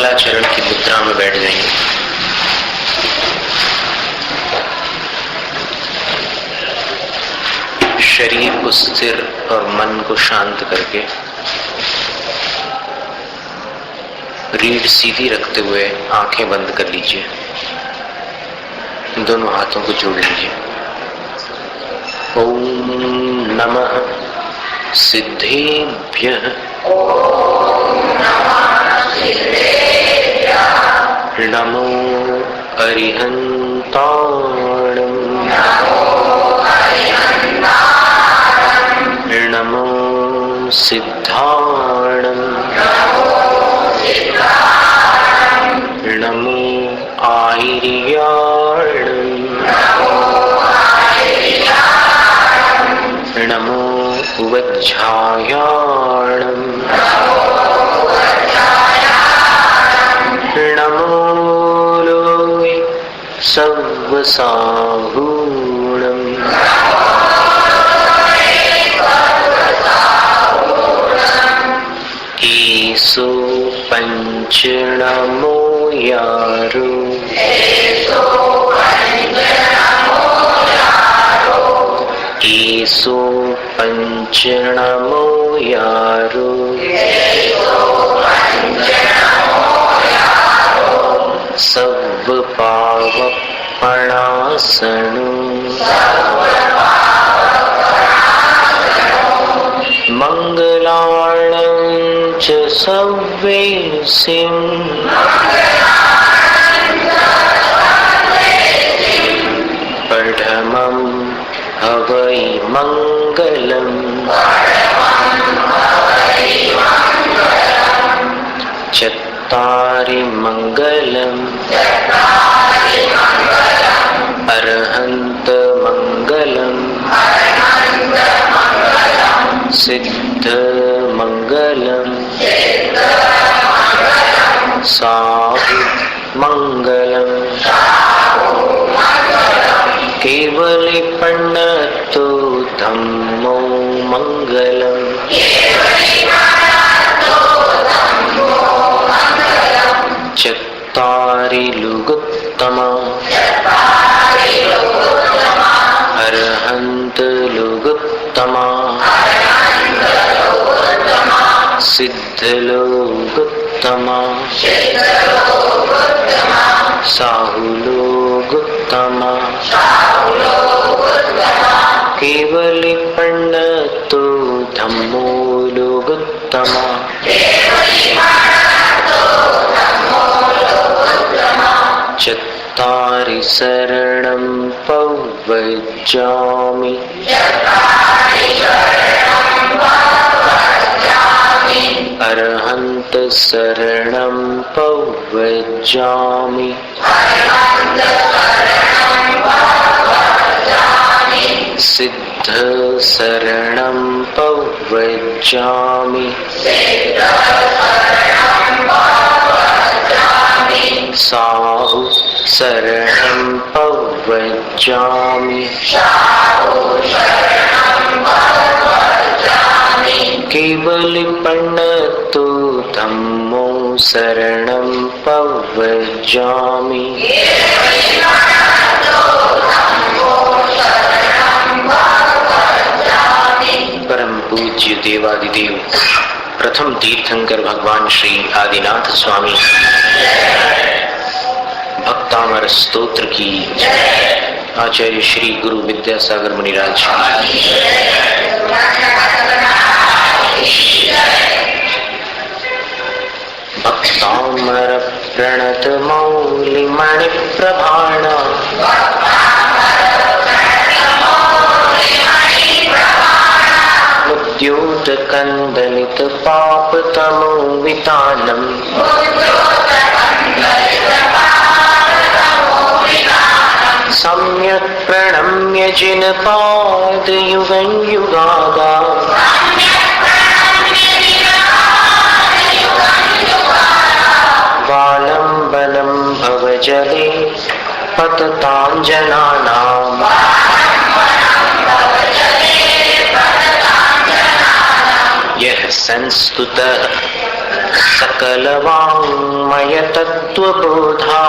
मंगलाचरण की मुद्रा में बैठ जाएंगे। शरीर को स्थिर और मन को शांत करके रीढ़ सीधी रखते हुए आंखें बंद कर लीजिए। दोनों हाथों को जोड़ लीजिए। ओम नमः सिद्धेभ्यः नमो अरिहन्ताणं नमो सिद्धाणं नमो आयर्याणं नमो वज्झायाणं नमो लोके सव्वसाहूणं ईसो पंचनमो यारो ईसो पंचनमो यारो सब पावपणासनु मंगलाणं च सव्वेसिं पठमं हवै मंगलम् चत्तारि मंगलम् अरहन्त मंगलम् सिद्ध मंगलम् साहु मंगलम् केवली पण्णतो धम्मो मंगलम् चत्तारि लुगुत्तमा अरहन्त लुगुत्तमा सिद्ध लोगुत्तमा साहु लोगुत्तमा केवली पण्णतो धम्मो लोगुत्तमा चत्तारि शरणं पवज्जामि अरहन्त शरणं पवज्जामि सिद्ध शरणं पवज्जामि साहु शरणं पवज्जामि केवली पण्णतो धम्मो शरणं पवज्जामि परम पूज्य देवादिदेव प्रथम तीर्थंकर भगवान श्री आदिनाथ स्वामी भक्तामर स्तोत्र की आचार्य श्री गुरु विद्यासागर मुनिराज भक्तामर प्रणत मौलि मणि प्रभाण मुद्योत कंदलित पाप तमो वितानम सम्यक प्रणम्य जिन पाद युगं युगागा वालंबनं भवजले पतताञ्जनानां यह संस्तुतः सकलवाङ्मय तत्त्वबोधा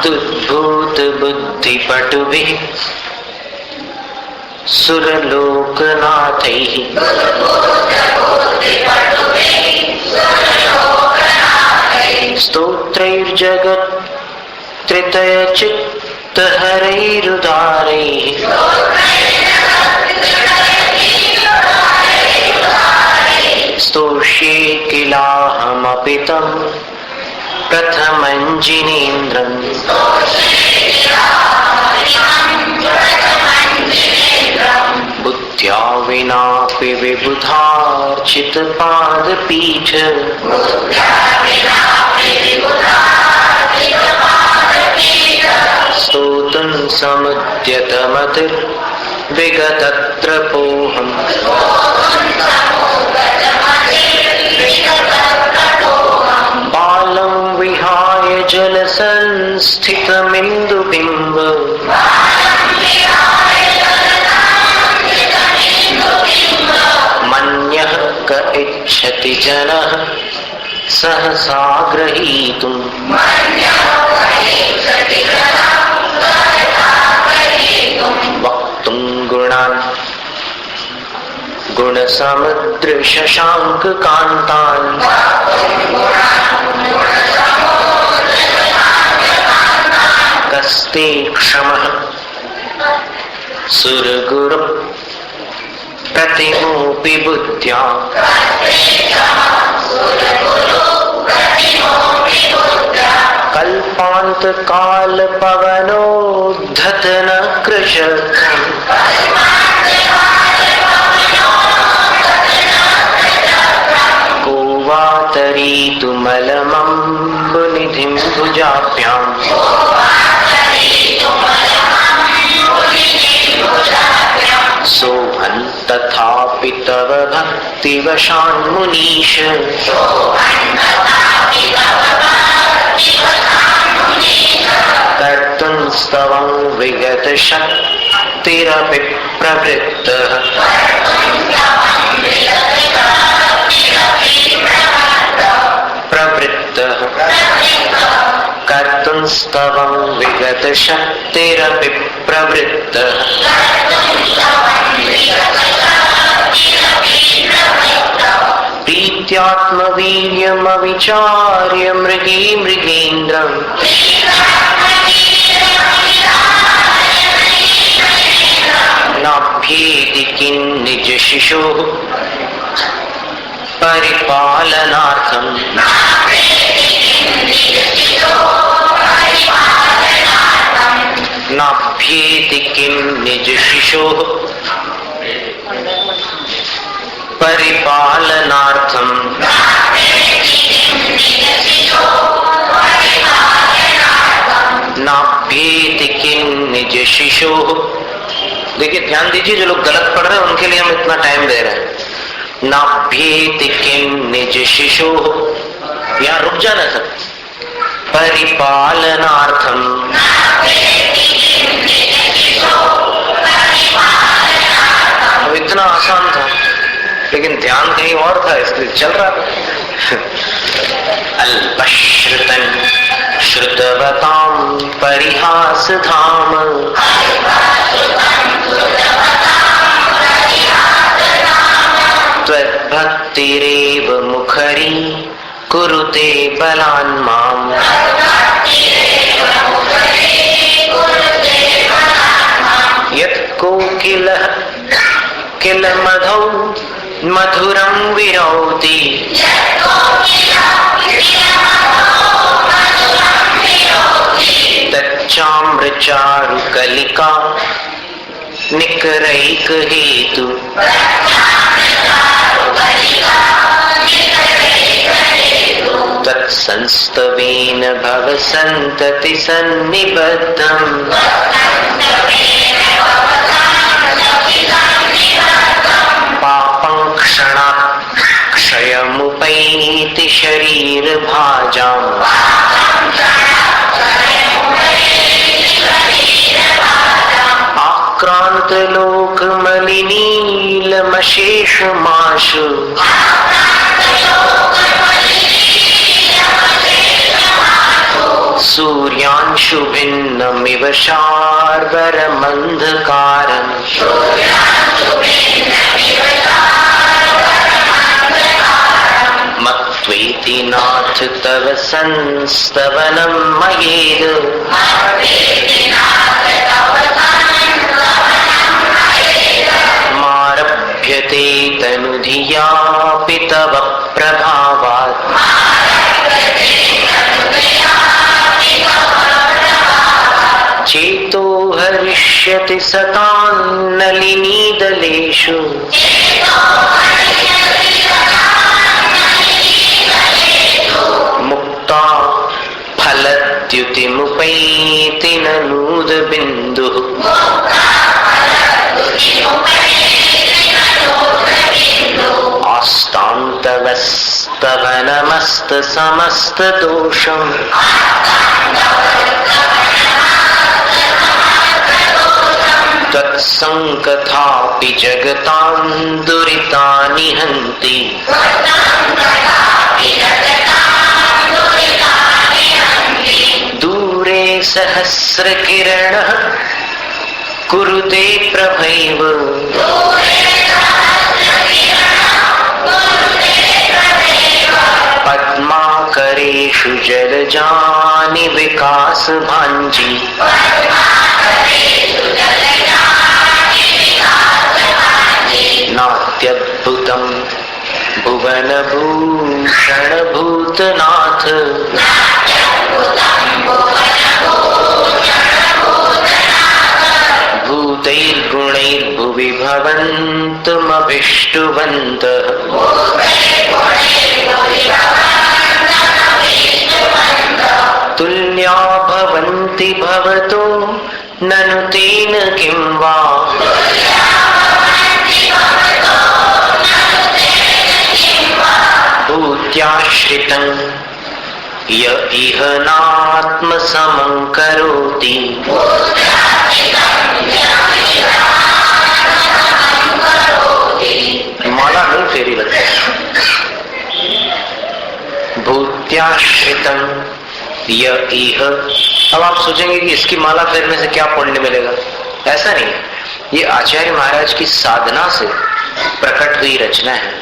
दुद्भूत बुद्धिपटुभिः सुरलोकनाथैः स्तोत्रैर्जगत् त्रितयचित्तहरैरुदारैः स्तोष्ये किलाहमपि तं प्रथमं जिनेन्द्रम् बुद्ध्या विनापि विबुधार्चितपादपीठ स्तोतुं समुद्यतमतिर्विगतत्रपोऽहम् बालं विहाय जलसंस्थितमिन्दुबिम्ब मन्यः क इच्छति जनः सहसा ग्रहीतुम् वक्तुं गुणान् गुणसमुद्रशशाङ्ककान्तान् कस्ते क्षमः सुरगुरु प्रतिमोऽपि बुद्ध्या कल्पान्तकालपवनोद्धत न कृशम् को वा तरीतुमलमम्बुनिधिं भुजाभ्याम् सोऽहं तथापि तव भक्तिवशान्मुनीश कर्तुं स्तवं विगतशक्तिरपि प्रवृत्तः कर्तुं स्तवं विगतशक्तिरपि प्रवृत्तः प्रीत्यात्मवीर्यमविचार्य मृगेन्द्रम् नाभ्येति किन्निज शिशोः परिपालनार्थम् नाभ्येति किं निज शिशोः परिपालनार्थम् नाभ्येति किं निज शिशोः। देखिए ध्यान दीजिए, जो लोग गलत पढ़ रहे हैं उनके लिए हम इतना टाइम दे रहे हैं। नाभ्येति किं निज शिशोः, यहाँ रुक जाना सब। परिपालनार्थम, अब इतना आसान था लेकिन ध्यान कहीं और था इसलिए चल रहा था। अल्पश्रुतन श्रुतवतां परिहास धाम त्वद्भक्तिरेव मुखरी कुरुते बलान् माम्। यत् कोकिलः किल मधौ मधुरं विरौति तच्चाम्रचारुकलिका निकरैक हेतु तत्संस्तवेन भव सन्तति सन्निबद्धम्। पापं क्षणात् क्षयमुपैति शरीर भाजाम्। लोक मलिनीलमशेषमाशु सूर्यांशु भिन्नमिव शार्वरमन्धकारम् मत्वेति नाथ तव संस्तवनं मयेद मारभ्यते तनुधियापि तव प्रभावात् चेतो हरिष्यति सतां नलिनीदलेषु मुक्ता फलद्युतिमुपैति ननूदबिन्दुः आस्तान्तवस्तवनमस्तसमस्तदोषम् तत्सङ्कथापि जगतां दुरितानि हन्ति दूरे सहस्रकिरणः कुरुते प्रभैव पद्माकरेषु जलजानि विकासभाञ्जी नात्यद्भुतं भुवनभूषणभूतनाथ भूतैर्गुणैर्भुवि भवन्तमभिष्टुवन्तः तुल्या भवन्ति भवतो ननु तेन किं वा भूत्याश्रितं य इह नात्मसमं करोति माला नहीं फेरी लगती भूत्याश्रितं य इह। अब आप सोचेंगे कि इसकी माला फेरने से क्या पुण्य मिलेगा। ऐसा नहीं, ये आचार्य महाराज की साधना से प्रकट हुई रचना है।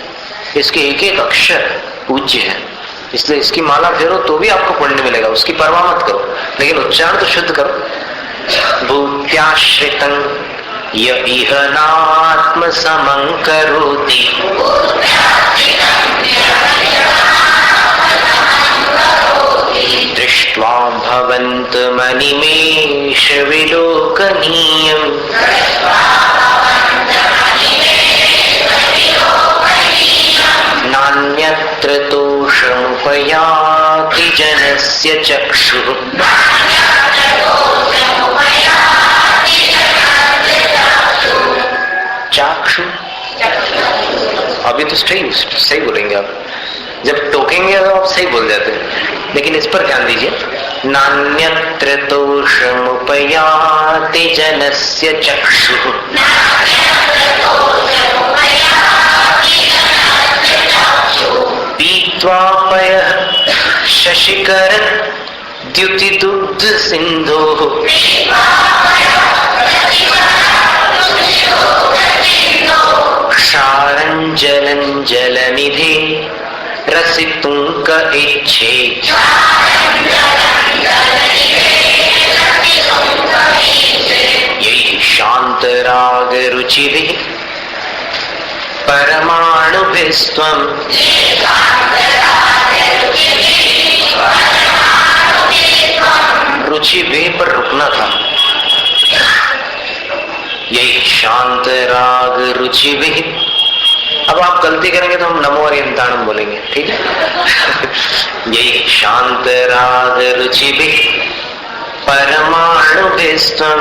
इसके एक एक अक्षर पूज्य है, इसलिए इसकी माला फेरो तो भी आपको पुण्य मिलेगा, उसकी परवाह मत करो, लेकिन उच्चारण तो शुद्ध करो। भूत्याश्रितं य इह नात्मसमं करोति दृष्ट्वा भवन्तमनिमेष विलोकनीयम् नान्यत्र तोषमुपयाति जनस्य चक्षुः। चाक्षु अभी तो सही बोलेंगे आप, जब टोकेंगे तो आप सही बोल जाते हैं, लेकिन इस पर ध्यान दीजिए। नान्यत्र तोषमुपयाति जनस्य चक्षुः पीत्वा पयः शशिकरत् द्युतिदुग्ध सिन्धोः क्षारञ्जलं जलनिधे रसितुं क इच्छेत् यैः शान्तरागरुचिभिः परमाणुभिस्त्वं रुचिभिः पर रुकना था। यही शांत राग रुचिभिः। अब आप गलती करेंगे तो हम नमो अरियंताणम बोलेंगे, ठीक है। यही शांत राग रुचिभिः परमाणुभिस्त्वं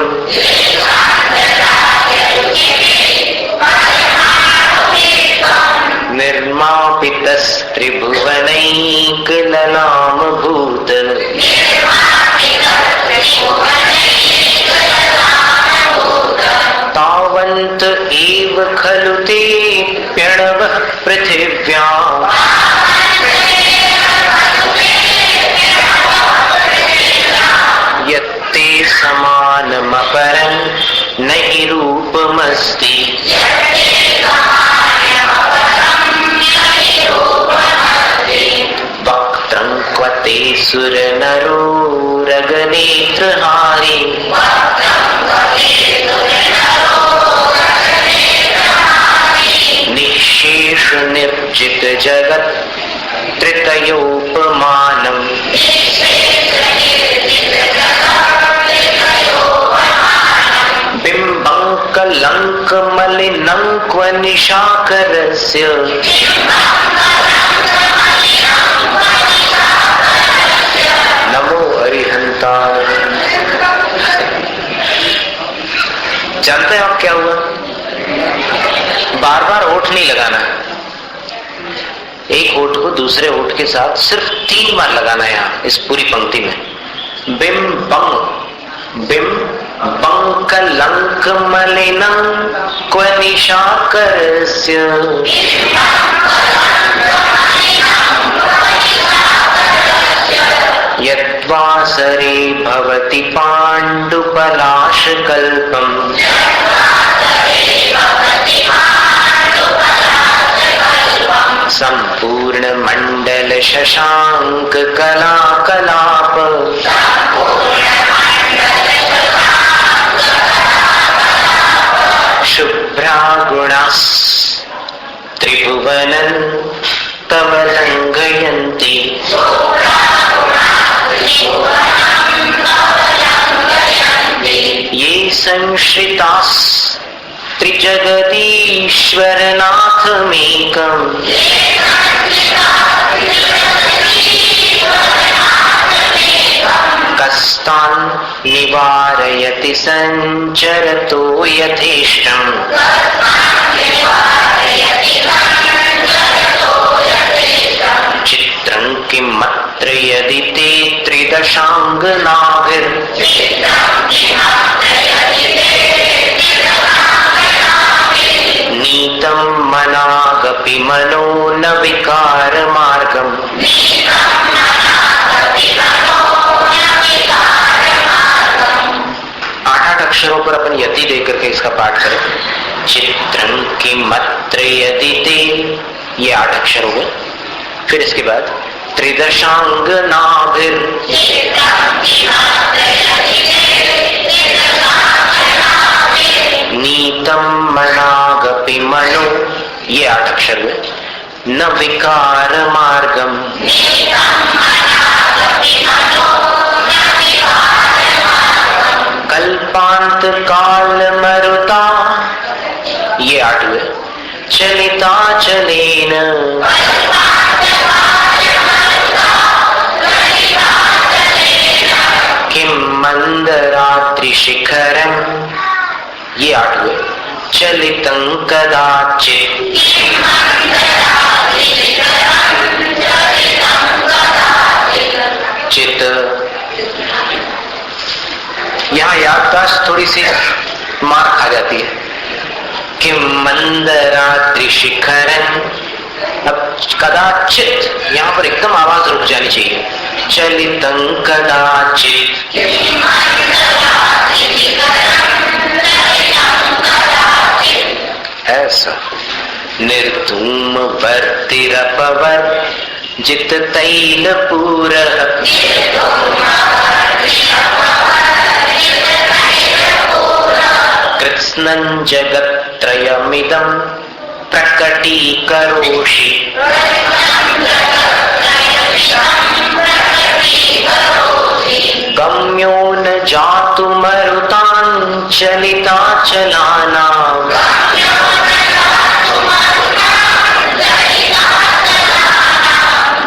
निर्मापितस्त्रिभुवनैकललामभूत तावत् भवन्त एव खलु ते प्रणवः पृथिव्याम् यत्ते समानमपरं नहि रूपमस्ति। वक्त्रं क्वते सुरनरो रगनेत्रहारी निःशेष निर्जित जगत् त्रितयोपमानम्। बिम्बं कलङ्कमलिनं क्व निशाकरस्य नमो हरिहंताय। जानते हो आप क्या हुआ? बार बार होठ नहीं लगाना, एक होठ को दूसरे होठ के साथ सिर्फ 3 बार लगाना है यहाँ इस पूरी पंक्ति में। बिम बं कलंक मलिनं क्व निशाकरस्य यद्वासरे भवति पाण्डुपलाशकल्पम् संपूर्ण मंडल शशांक कलाकलाप शुभ्रा गुणास् त्रिभुवनं तव लंघयन्ति। ये संश्रितास् त्रिजगदीश्वरनाथमेकम् कस्तान् निवारयति संचरतो यथेष्टम्। चित्रं किमत्र यदि ते त्रिदशाङ्गनाभिर् नीतं मनागपि मनो न विकारमार्गम्। 8 अक्षरों पर अपन यति देकर के इसका पाठ करें। चित्रं किमत्र यदि ते, ये 8 अक्षर हो गए। फिर इसके बाद त्रिदशांग नाभिर, नीतम मनागपि मनो, ये 8 अक्षर हुए। न विकार मार्गम, कल्पांत काल मरुता, ये 8 हुए। चलिता चलेन, किम मंदरात्रि शिखरम, ये 8 हुए। चलितं कदाचित्, चित, यहाँ याददाश्त थोड़ी सी मार खा जाती है। किम मंदरात्रि शिखरम, अब कदाचित यहाँ पर एकदम आवाज रुक जानी चाहिए। चलितं कदाचित, ऐसा। निर्धूम वर्तिरपवर जित तैल पूरः, कृत्स्नं जगत्त्रयमिदं प्रकटीकरोषि। गम्यो न जातु मरुतां चलिता चलानां,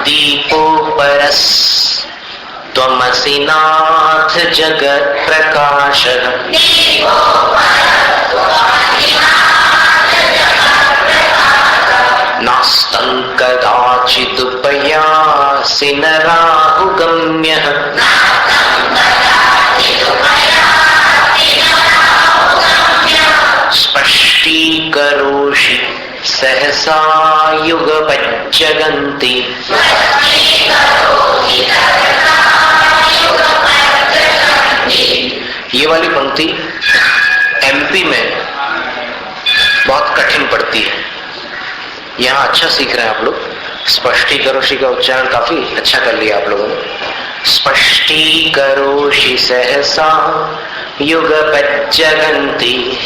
दीपोपरस् त्वमसि नाथ जगत् प्रकाशः। नास्तं कदाचिदुपयासि न राहुगम्यः, स्पश्य करोषि सहसा युगपज्जगन्ति। ये वाली पंक्ति एमपी में बहुत कठिन पड़ती है, यहाँ अच्छा सीख रहे हैं आप लोग। स्पष्टीकरोषि का उच्चारण काफी अच्छा कर लिया आप लोगों ने। स्पष्टीकरोषि सहसा युगपज्जगन्ति।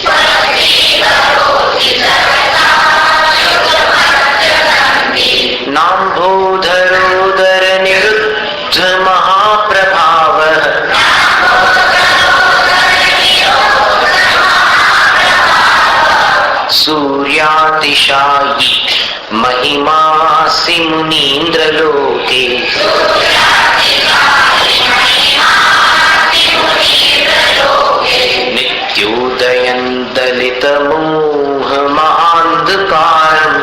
नाम्भोधरोदर निरुद्ध महाप्रभावः। सूर्यातिशायी महिमासि मुनीन्द्रलोके। नित्योदयं दलितमोहमान्धकारम्।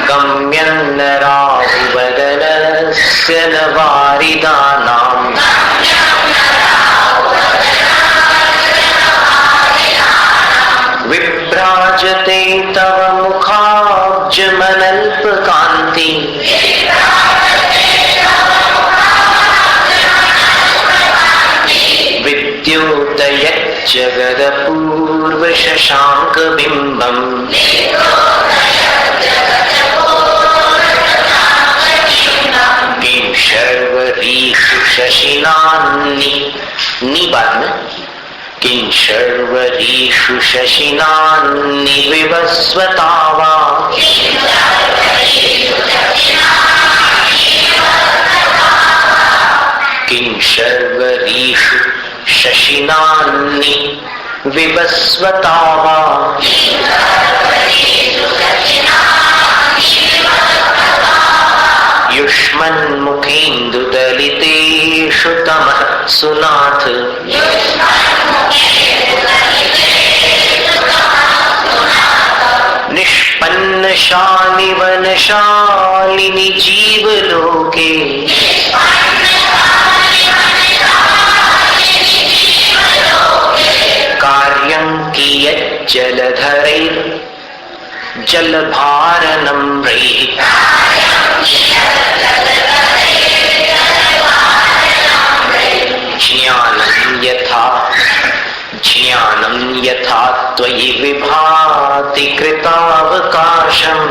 गम्यन्न राहुवदनस्य न वारिदानाम्। विभ्राजते तव मुखाब्जमनल्पकान्ति। विद्योतयज्जगदपूर्वशशाङ्कबिम्बम्। किं शर्वरीषु शशिनान्नि, नी बाद में, किं शर्वरीषु शशिनान्नि विवस्वता वा। किं शर्वरीषु शशिनान्नि विवस्वता वा। युष्मन्मुखेन्दुदलितेषु तमः सुनाथ। निष्पन्नशालिवनशालिनि जीवलोके। कार्यं कियज्जलधरैर्जलभारनम्रैः। ज्ञानं यथा त्वयि विभाति कृतावकाशम्।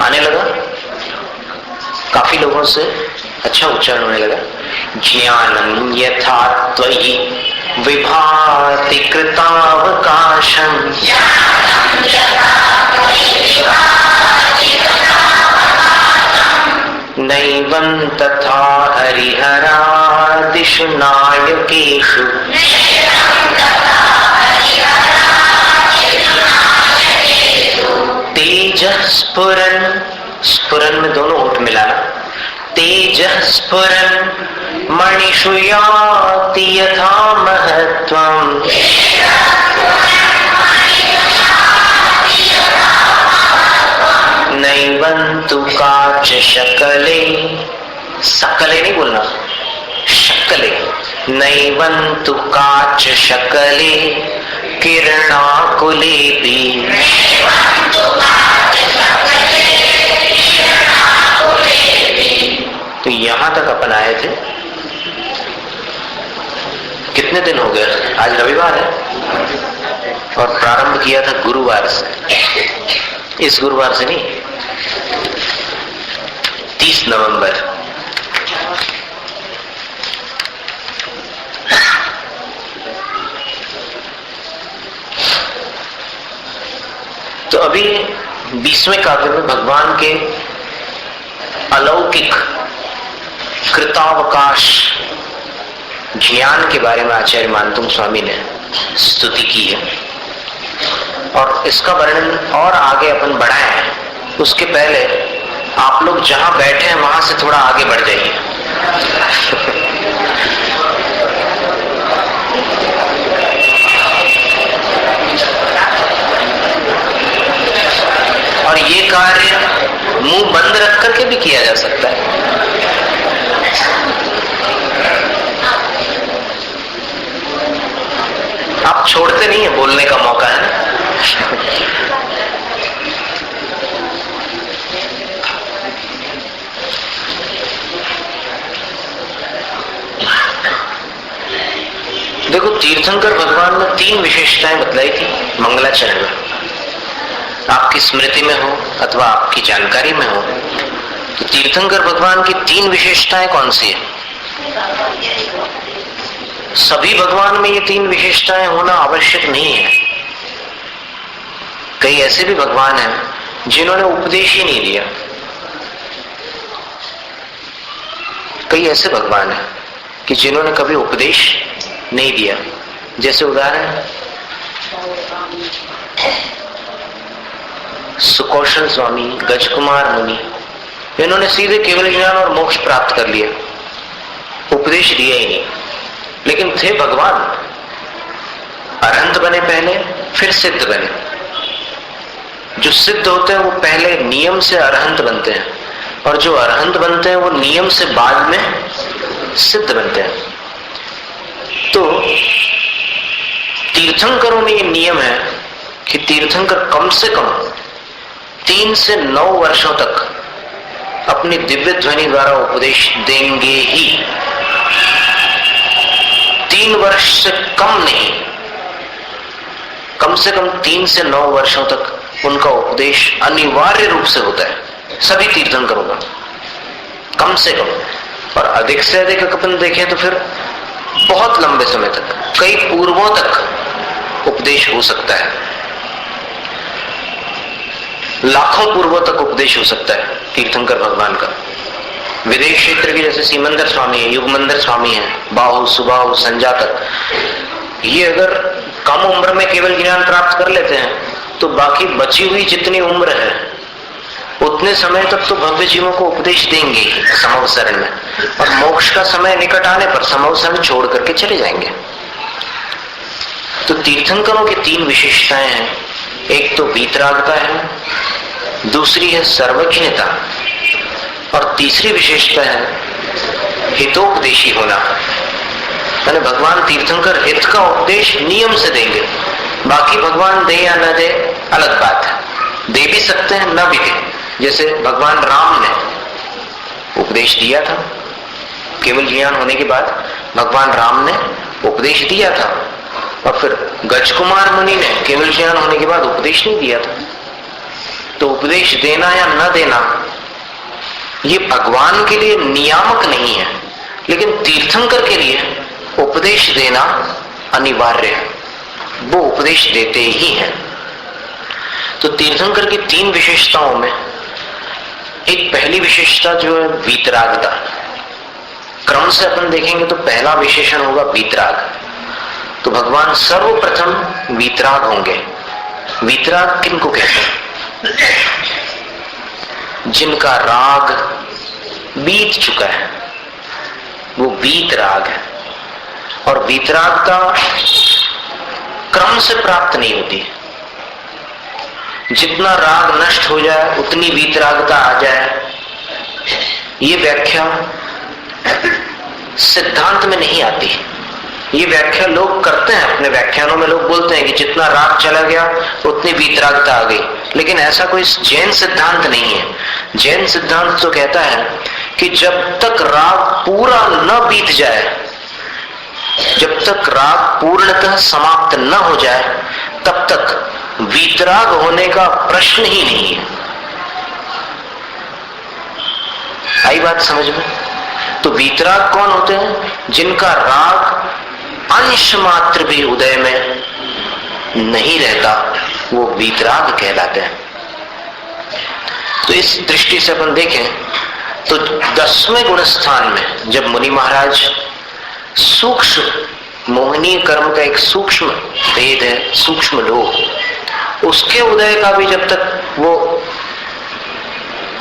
आने लगा, काफी लोगों से अच्छा उच्चारण होने लगा। ज्ञानं यथा त्वयि विभाति कृतावकाशम्। नैवं तथा हरिहरादिषु नायकेषु। तेजः स्फुरन्, स्फुरन् में दोनों होठ मिलाना। तेजः स्फुरन् मणिषु याति यथा महत्त्वम्। नैवं तु काच शकले, सकले नहीं बोलना, शकले। नैवं तु काच शकले किरणाकुलेपि। तो यहां तक अपन आए थे। कितने दिन हो गए? आज रविवार है और प्रारंभ किया था गुरुवार से। इस गुरुवार से नहीं, 30 नवंबर। तो अभी 20वें काव्य में भगवान के अलौकिक कृतावकाश ज्ञान के बारे में आचार्य मानतुंग स्वामी ने स्तुति की है और इसका वर्णन और आगे अपन बढ़ाए हैं। उसके पहले आप लोग जहां बैठे हैं वहां से थोड़ा आगे बढ़ जाइए। और ये कार्य मुंह बंद रख करके भी किया जा सकता है। आप छोड़ते नहीं है, बोलने का मौका है ना। देखो, तीर्थंकर भगवान ने 3 विशेषताएं बतलाई थी मंगलाचरण में। आपकी स्मृति में हो अथवा आपकी जानकारी में हो, तो तीर्थंकर भगवान की 3 विशेषताएं कौन सी है? सभी भगवान में ये 3 विशेषताएं होना आवश्यक नहीं है। कई ऐसे भी भगवान हैं जिन्होंने उपदेश ही नहीं दिया। कई ऐसे भगवान हैं कि जिन्होंने कभी उपदेश नहीं दिया। जैसे उदाहरण सुकौशल स्वामी, गजकुमार मुनि, इन्होंने सीधे केवल ज्ञान और मोक्ष प्राप्त कर लिया, उपदेश दिया ही नहीं। लेकिन थे भगवान, अरहंत बने पहले, फिर सिद्ध बने। जो सिद्ध होते हैं वो पहले नियम से अरहंत बनते हैं, और जो अरहंत बनते हैं वो नियम से बाद में सिद्ध बनते हैं। तो तीर्थंकरों में ये नियम है कि तीर्थंकर कम से कम 3 से 9 वर्षों तक अपनी दिव्य ध्वनि द्वारा उपदेश देंगे ही। 3 वर्ष से कम नहीं, कम से कम 3 से 9 वर्षों तक उनका उपदेश अनिवार्य रूप से होता है सभी तीर्थंकरों का, कम से कम। और अधिक से अधिक अपन देखें तो फिर बहुत लंबे समय तक, कई पूर्वों तक उपदेश हो सकता है, लाखों पूर्वों तक उपदेश हो सकता है तीर्थंकर भगवान का। विदेश क्षेत्र के जैसे सीमंदर स्वामी है, युगमंदर स्वामी है, बाहु, सुबाहु, संजातक, ये अगर कम उम्र में केवल ज्ञान प्राप्त कर लेते हैं तो बाकी बची हुई जितनी उम्र है उतने समय तक तो भव्य जीवों को उपदेश देंगे ही समवसरण में, और मोक्ष का समय निकट आने पर समवसरण छोड़ करके चले जाएंगे। तो तीर्थंकरों की 3 विशेषताएं हैं। एक तो वीतरागता है, दूसरी है सर्वज्ञता, और तीसरी विशेषता है हितोपदेशी होना। यानी भगवान तीर्थंकर हित का उपदेश नियम से देंगे, बाकी भगवान दे या न दे अलग बात है, दे भी सकते हैं न भी दे। जैसे भगवान राम ने उपदेश दिया था, केवल ज्ञान होने के बाद भगवान राम ने उपदेश दिया था, और फिर गजकुमार मुनि ने केवल ज्ञान होने के बाद उपदेश नहीं दिया था। तो उपदेश देना या न देना ये भगवान के लिए नियामक नहीं है, लेकिन तीर्थंकर के लिए उपदेश देना अनिवार्य है, वो उपदेश देते ही हैं। तो तीर्थंकर की 3 विशेषताओं में एक पहली विशेषता जो है वीतरागता। क्रम से अपन देखेंगे तो पहला विशेषण होगा वीतराग। तो भगवान सर्वप्रथम वीतराग होंगे। वीतराग किनको कहते हैं? जिनका राग बीत चुका है, वो वीतराग है। और वीतरागता क्रम से प्राप्त नहीं होती। जितना राग नष्ट हो जाए उतनी वीतरागता आ जाए, ये व्याख्या सिद्धांत में नहीं आती। ये व्याख्या लोग करते हैं अपने व्याख्यानों में, लोग बोलते हैं कि जितना राग चला गया उतनी वीतरागता आ गई, लेकिन ऐसा कोई जैन सिद्धांत नहीं है। जैन सिद्धांत तो कहता है कि जब तक राग पूरा न बीत जाए, जब तक राग पूर्णतः समाप्त न हो जाए, तब तक वीतराग होने का प्रश्न ही नहीं है। आई बात समझ में? तो वीतराग कौन होते हैं? जिनका राग अंश मात्र भी उदय में नहीं रहता, वो वीतराग कहलाते हैं। तो इस दृष्टि से अपन देखें तो 10वें गुण स्थान में जब मुनि महाराज सूक्ष्म मोहनीय कर्म का एक सूक्ष्म भेद है, सूक्ष्म लोक, उसके उदय का भी जब तक वो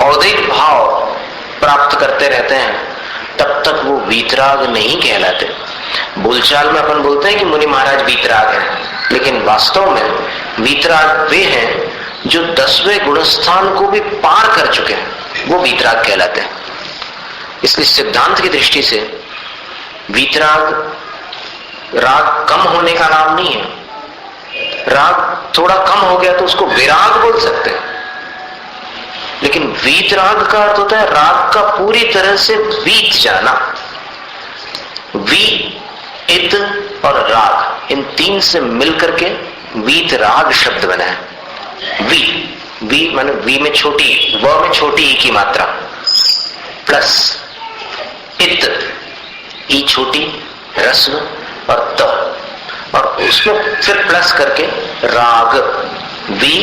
औदैक भाव प्राप्त करते रहते हैं तब तक वो वीतराग नहीं कहलाते। बोलचाल में अपन बोलते हैं कि मुनि महाराज वीतराग हैं, लेकिन वास्तव में वीतराग वे हैं जो 10वें गुणस्थान को भी पार कर चुके हैं, वो वीतराग कहलाते हैं। इसलिए सिद्धांत की दृष्टि से वीतराग राग कम होने का नाम नहीं है। राग थोड़ा कम हो गया तो उसको विराग बोल सकते हैं, लेकिन वीतराग का अर्थ होता है राग का पूरी तरह से बीत जाना। वी, इत और राग, इन तीन से मिलकर के वीतराग शब्द बना है। वी माने वी में छोटी, व में छोटी ई की मात्रा, प्लस इत, ई छोटी, रस्व और त, और उसमें फिर प्लस करके राग, वी,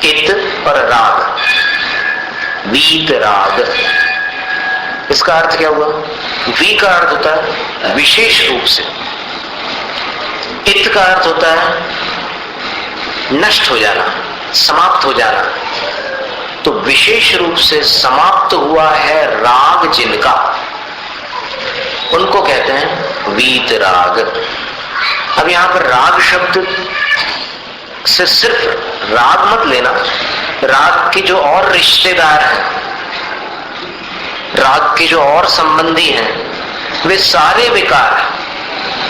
इत और राग, वीतराग। इसका अर्थ क्या हुआ? वी का अर्थ होता है विशेष रूप से, इत का अर्थ होता है नष्ट हो जाना, समाप्त हो जाना। तो विशेष रूप से समाप्त हुआ है राग जिनका, उनको कहते हैं वीतराग। अब यहां पर राग शब्द से सिर्फ राग मत लेना, राग के जो और रिश्तेदार हैं, राग के जो और संबंधी हैं, वे सारे विकार,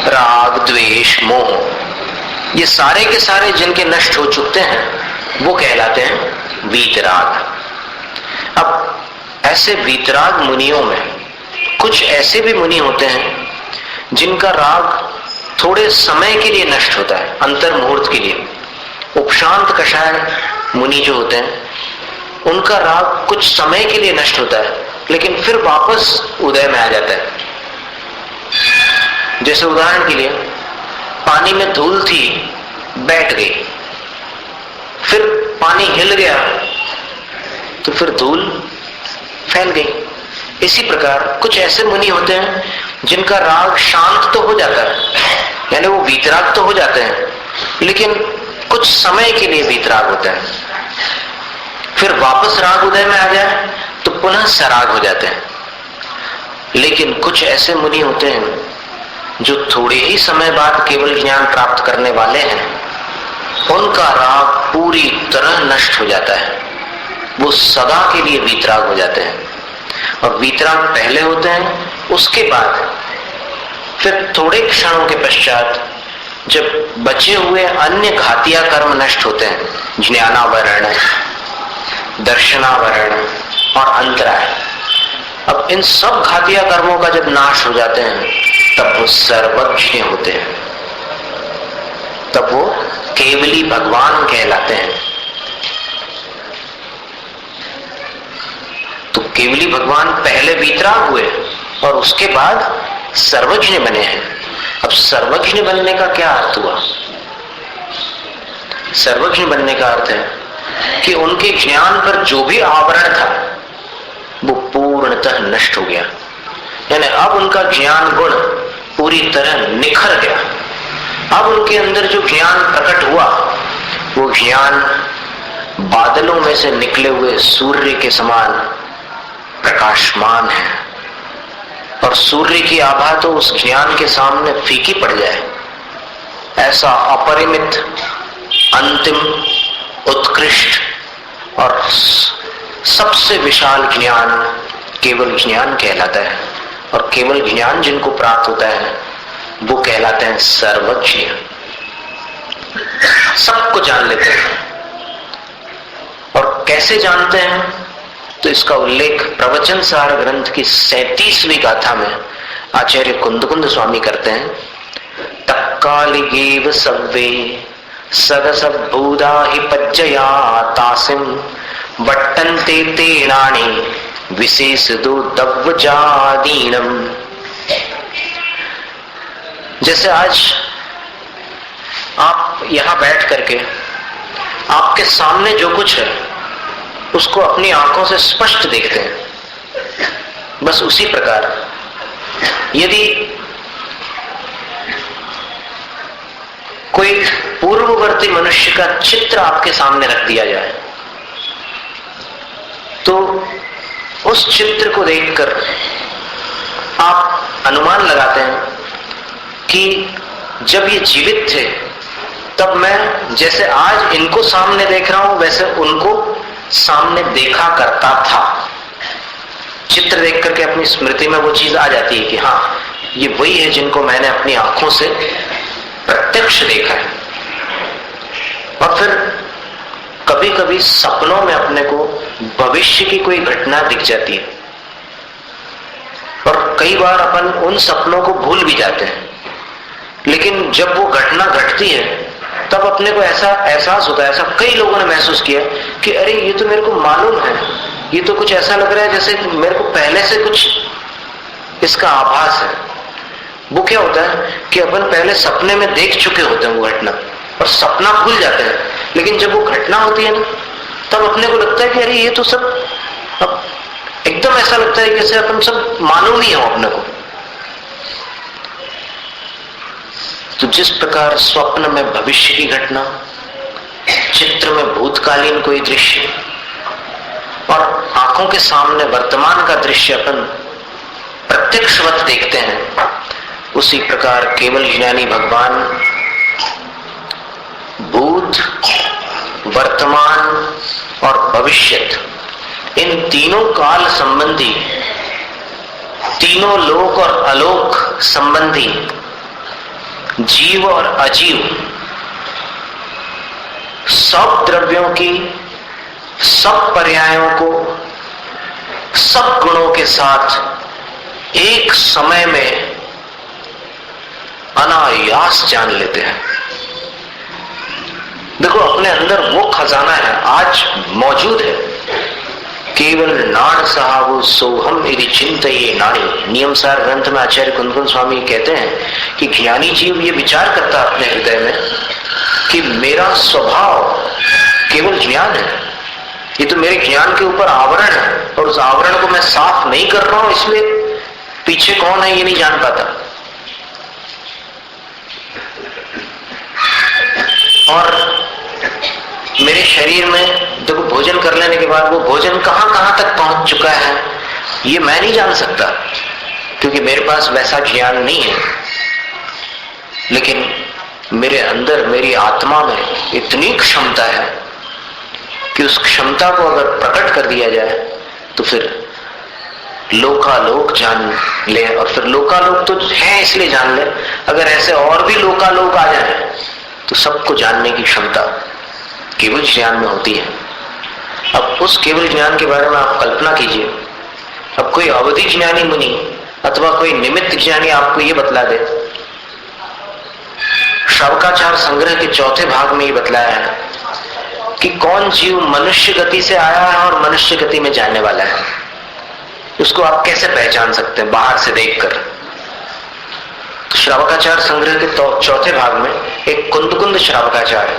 राग, द्वेष, मोह, ये सारे के सारे जिनके नष्ट हो चुके हैं वो कहलाते हैं वीतराग। अब ऐसे वीतराग मुनियों में कुछ ऐसे भी मुनि होते हैं जिनका राग थोड़े समय के लिए नष्ट होता है, अंतर मुहूर्त के लिए। उपशांत कषाय मुनि जो होते हैं उनका राग कुछ समय के लिए नष्ट होता है, लेकिन फिर वापस उदय में आ जाता है। जैसे उदाहरण के लिए पानी में धूल थी, बैठ गई, फिर पानी हिल गया तो फिर धूल फैल गई। इसी प्रकार कुछ ऐसे मुनि होते हैं जिनका राग शांत तो हो जाता है, यानी वो वीतराग तो हो जाते हैं, लेकिन कुछ समय के लिए वीतराग होता है, फिर वापस राग उदय में आ जाए तो पुनः सराग हो जाते हैं। लेकिन कुछ ऐसे मुनि होते हैं जो थोड़े ही समय बाद केवल ज्ञान प्राप्त करने वाले हैं, उनका राग पूरी तरह नष्ट हो जाता है, वो सदा के लिए वीतराग हो जाते हैं। और वीतराग पहले होते हैं, उसके बाद फिर थोड़े क्षणों के पश्चात जब बचे हुए अन्य घातिया कर्म नष्ट होते हैं, ज्ञानावरण, दर्शनावरण और अंतराय, अब इन सब घातिया कर्मों का जब नाश हो जाते हैं तब वो सर्वज्ञ होते हैं, तब वो केवली भगवान कहलाते हैं। तो केवली भगवान पहले वीतराग हुए और उसके बाद सर्वज्ञ बने हैं। अब सर्वज्ञ बनने का क्या अर्थ हुआ? सर्वज्ञ बनने का अर्थ है कि उनके ज्ञान पर जो भी आवरण था वो पूर्णतः नष्ट हो गया, यानी अब उनका ज्ञान गुण पूरी तरह निखर गया। अब उनके अंदर जो ज्ञान प्रकट हुआ वो ज्ञान बादलों में से निकले हुए सूर्य के समान प्रकाशमान है, और सूर्य की आभा तो उस ज्ञान के सामने फीकी पड़ जाए। ऐसा अपरिमित, अंतिम, उत्कृष्ट और सबसे विशाल ज्ञान केवल ज्ञान कहलाता है, और केवल ज्ञान जिनको प्राप्त होता है वो कहलाते हैं सर्वज्ञ। सबको जान लेते हैं। और कैसे जानते हैं? तो इसका उल्लेख प्रवचन सार ग्रंथ की 37वीं गाथा में आचार्य कुंदकुंद स्वामी करते हैं। तत्कालिगेव सव्वे सदसद्भूता हि पज्जया तासिम वट्टन्ते तेणानि विशेषदो दव्वजादीनम। जैसे आज आप यहां बैठ करके आपके सामने जो कुछ है उसको अपनी आंखों से स्पष्ट देखते हैं, बस उसी प्रकार यदि कोई पूर्ववर्ती मनुष्य का चित्र आपके सामने रख दिया जाए तो उस चित्र को देखकर आप अनुमान लगाते हैं कि जब ये जीवित थे तब मैं जैसे आज इनको सामने देख रहा हूं वैसे उनको सामने देखा करता था। चित्र देख करके अपनी स्मृति में वो चीज आ जाती है कि हाँ, ये वही है जिनको मैंने अपनी आंखों से प्रत्यक्ष देखा है। और फिर कभी कभी सपनों में अपने को भविष्य की कोई घटना दिख जाती है, और कई बार अपन उन सपनों को भूल भी जाते हैं, लेकिन जब वो घटना घटती है तब अपने को ऐसा एहसास होता है, ऐसा कई लोगों ने महसूस किया कि अरे ये तो मेरे को मालूम है, ये तो कुछ ऐसा लग रहा है जैसे मेरे को पहले से कुछ इसका आभास है। वो क्या होता है कि अपन पहले सपने में देख चुके होते हैं वो घटना, और सपना भूल जाते हैं, लेकिन जब वो घटना होती है ना तब अपने को लगता है कि अरे ये तो सब अब एकदम ऐसा लगता है जैसे अपन सब मालूम ही हो अपने को। तो जिस प्रकार स्वप्न में भविष्य की घटना, चित्र में भूतकालीन कोई दृश्य और आंखों के सामने वर्तमान का दृश्य अपन प्रत्यक्षवत देखते हैं, उसी प्रकार केवल ज्ञानी भगवान भूत, वर्तमान और भविष्यत, इन तीनों काल संबंधी, तीनों लोक और अलोक संबंधी, जीव और अजीव, सब द्रव्यों की, सब पर्यायों को, सब गुणों के साथ एक समय में अनायास जान लेते हैं। देखो, अपने अंदर वो खजाना है, आज मौजूद है। केवल नाण साहब सोहम यदि चिंतये नाणी। नियमसार ग्रंथ में आचार्य कुंदकुंद स्वामी कहते हैं कि ज्ञानी जीव ये विचार करता है अपने हृदय में कि मेरा स्वभाव केवल ज्ञान है, ये तो मेरे ज्ञान के ऊपर आवरण है, और उस आवरण को मैं साफ नहीं कर रहा हूं, इसलिए पीछे कौन है ये नहीं जान पाता। और मेरे शरीर में देखो, भोजन कर लेने के बाद वो भोजन कहां कहां तक पहुंच चुका है ये मैं नहीं जान सकता, क्योंकि मेरे पास वैसा ज्ञान नहीं है। लेकिन मेरे अंदर, मेरी आत्मा में इतनी क्षमता है कि उस क्षमता को अगर प्रकट कर दिया जाए तो फिर लोकालोक जान ले। और फिर लोकालोक तो है इसलिए जान ले, अगर ऐसे और भी लोकालोक आ जाए तो सबको जानने की क्षमता केवल ज्ञान में होती है। अब उस केवल ज्ञान के बारे में आप कल्पना कीजिए, अब कोई अवधि ज्ञानी मुनि अथवा कोई निमित्त ज्ञानी आपको ये बतला दे, श्रावकाचार संग्रह के चौथे भाग में ये बतलाया है कि कौन जीव मनुष्य गति से आया है और मनुष्य गति में जाने वाला है, उसको आप कैसे पहचान सकते हैं बाहर से देखकर। तो श्रावकाचार संग्रह के चौथे भाग में एक कुंदकुंद श्रावकाचार है,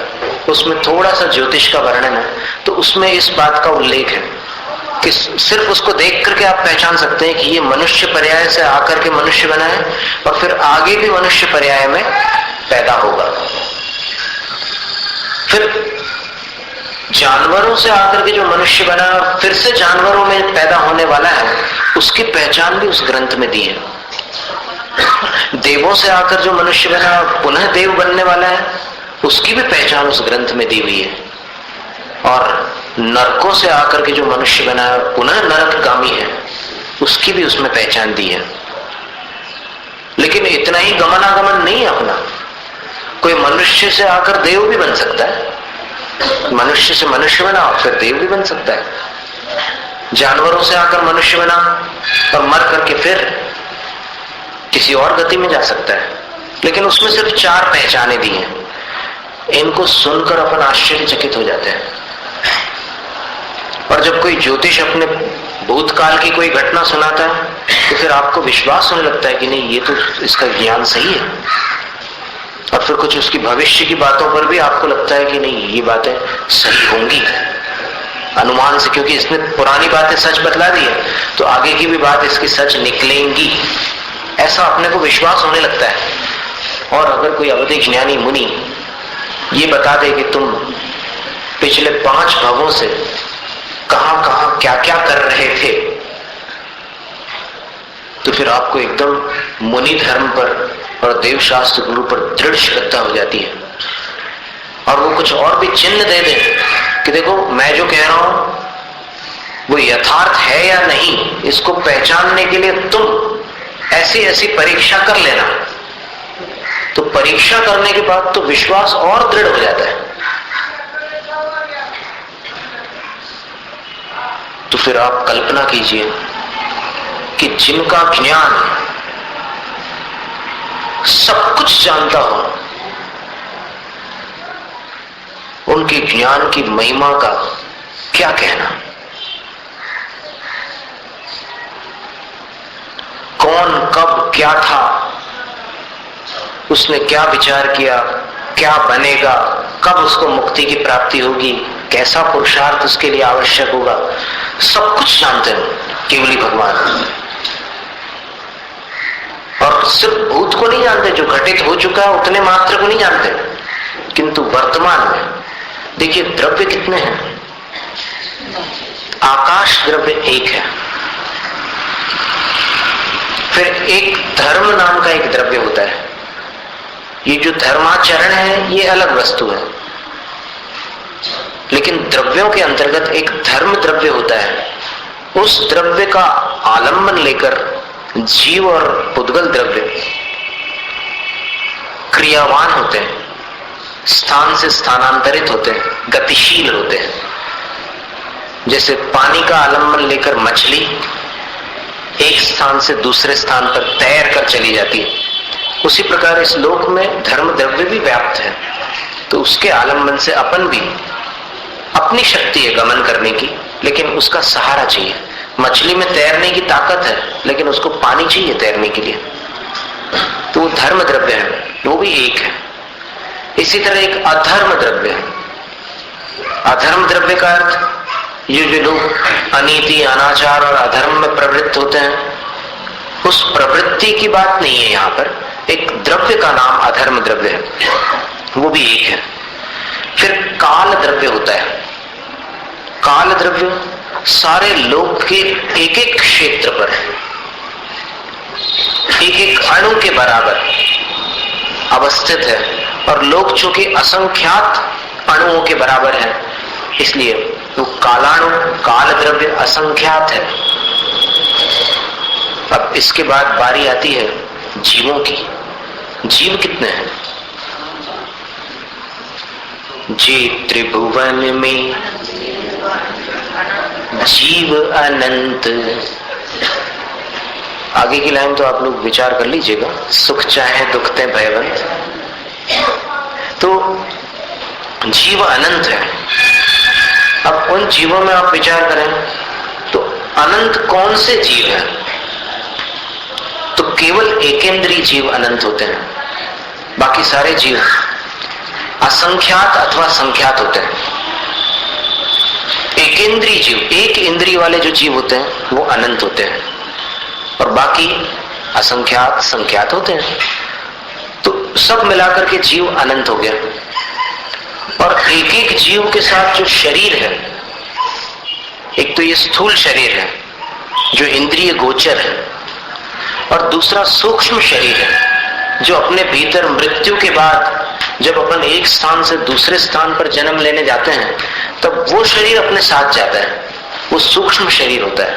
उसमें थोड़ा सा ज्योतिष का वर्णन है, तो उसमें इस बात का उल्लेख है कि सिर्फ उसको देख करके आप पहचान सकते हैं कि ये मनुष्य पर्याय से आकर के मनुष्य बना है और फिर आगे भी मनुष्य पर्याय में पैदा होगा। फिर जानवरों से आकर के जो मनुष्य बना है फिर से जानवरों में पैदा होने वाला है, उसकी पहचान भी उस ग्रंथ में दी है। देवों से आकर जो मनुष्य बना पुनः देव बनने वाला है, उसकी भी पहचान उस ग्रंथ में दी हुई है। और नरकों से आकर के जो मनुष्य बना है पुनः नरकगामी है, उसकी भी उसमें पहचान दी है। लेकिन इतना ही गमनागमन नहीं है अपना, कोई मनुष्य से आकर देव भी बन सकता है, मनुष्य से मनुष्य बना और फिर देव भी बन सकता है। जानवरों से आकर मनुष्य बना और मर करके फिर किसी और गति में जा सकता है। लेकिन उसमें सिर्फ 4 पहचाने दी हैं। इनको सुनकर अपन आश्चर्यचकित हो जाते हैं। और जब कोई ज्योतिष अपने भूतकाल की कोई घटना सुनाता है तो फिर आपको विश्वास होने लगता है कि नहीं, ये तो इसका ज्ञान सही है। और फिर कुछ उसकी भविष्य की बातों पर भी आपको लगता है कि नहीं, ये बातें सही होंगी अनुमान से, क्योंकि इसने पुरानी बातें सच बतला दी है तो आगे की भी बात इसकी सच निकलेंगी, ऐसा अपने को विश्वास होने लगता है। और अगर कोई अवधि ज्ञानी मुनि ये बता दे कि तुम पिछले 5 भवों से कहां कहां क्या क्या कर रहे थे, तो फिर आपको एकदम मुनि धर्म पर और देवशास्त्र गुरु पर दृढ़ श्रद्धा हो जाती है और वो कुछ और भी चिन्ह दे दे कि देखो मैं जो कह रहा हूं वो यथार्थ है या नहीं, इसको पहचानने के लिए तुम ऐसी ऐसी परीक्षा कर लेना, तो परीक्षा करने के बाद तो विश्वास और दृढ़ हो जाता है। तो फिर आप कल्पना कीजिए कि जिनका ज्ञान सब कुछ जानता हो, उनके ज्ञान की महिमा का क्या कहना। कौन कब क्या था, उसने क्या विचार किया, क्या बनेगा, कब उसको मुक्ति की प्राप्ति होगी, कैसा पुरुषार्थ उसके लिए आवश्यक होगा, सब कुछ जानते हैं केवली भगवान। और सिर्फ भूत को नहीं जानते, जो घटित हो चुका है उतने मात्र को नहीं जानते, किंतु वर्तमान में देखिए द्रव्य कितने हैं। आकाश द्रव्य एक है, फिर एक धर्म नाम का एक द्रव्य होता है। ये जो धर्माचरण है ये अलग वस्तु है, लेकिन द्रव्यों के अंतर्गत एक धर्म द्रव्य होता है। उस द्रव्य का आलंबन लेकर जीव और पुद्गल द्रव्य क्रियावान होते हैं, स्थान से स्थानांतरित होते हैं, गतिशील होते हैं। जैसे पानी का आलंबन लेकर मछली एक स्थान से दूसरे स्थान पर तैर कर चली जाती है, उसी प्रकार इस लोक में धर्म द्रव्य भी व्याप्त है। तो उसके आलंबन से अपन भी, अपनी शक्ति है गमन करने की, लेकिन उसका सहारा चाहिए। मछली में तैरने की ताकत है, लेकिन उसको पानी चाहिए तैरने के लिए, तो वो धर्म द्रव्य है, वो भी एक है। इसी तरह एक अधर्म द्रव्य है। अधर्म द्रव्य का अर्थ ये जो लोग अनीति, अनाचार और अधर्म में प्रवृत्त होते हैं, उस प्रवृत्ति की बात नहीं है यहाँ पर। एक द्रव्य का नाम अधर्म द्रव्य है, वो भी एक है। फिर काल द्रव्य होता है। काल द्रव्य सारे लोक के एक एक क्षेत्र पर, एक एक अणु के बराबर अवस्थित है, और लोक चूंकि असंख्यात अणुओं के बराबर है, इसलिए वो कालाणु, काल द्रव्य असंख्यात है। अब इसके बाद बारी आती है जीवों की। जीव कितने हैं? जे त्रिभुवन में जीव अनंत। आगे की लाइन तो आप लोग विचार कर लीजिएगा, सुख चाहे दुख ते भयवंत। तो जीव अनंत है। अब उन जीवों में आप विचार करें तो अनंत कौन से जीव हैं? तो केवल एकेंद्रीय जीव अनंत होते हैं, बाकी सारे जीव असंख्यात अथवा संख्यात होते हैं। एकेंद्रीय जीव, एक इंद्रिय वाले जो जीव होते हैं वो अनंत होते हैं, और बाकी असंख्यात संख्यात होते हैं। तो सब मिलाकर के जीव अनंत हो गया। और एक एक जीव के साथ जो शरीर है, एक तो ये स्थूल शरीर है जो इंद्रिय गोचर है, और दूसरा सूक्ष्म शरीर है जो अपने भीतर मृत्यु के बाद जब अपन एक स्थान से दूसरे स्थान पर जन्म लेने जाते हैं तब वो शरीर अपने साथ जाता है, वो सूक्ष्म शरीर होता है।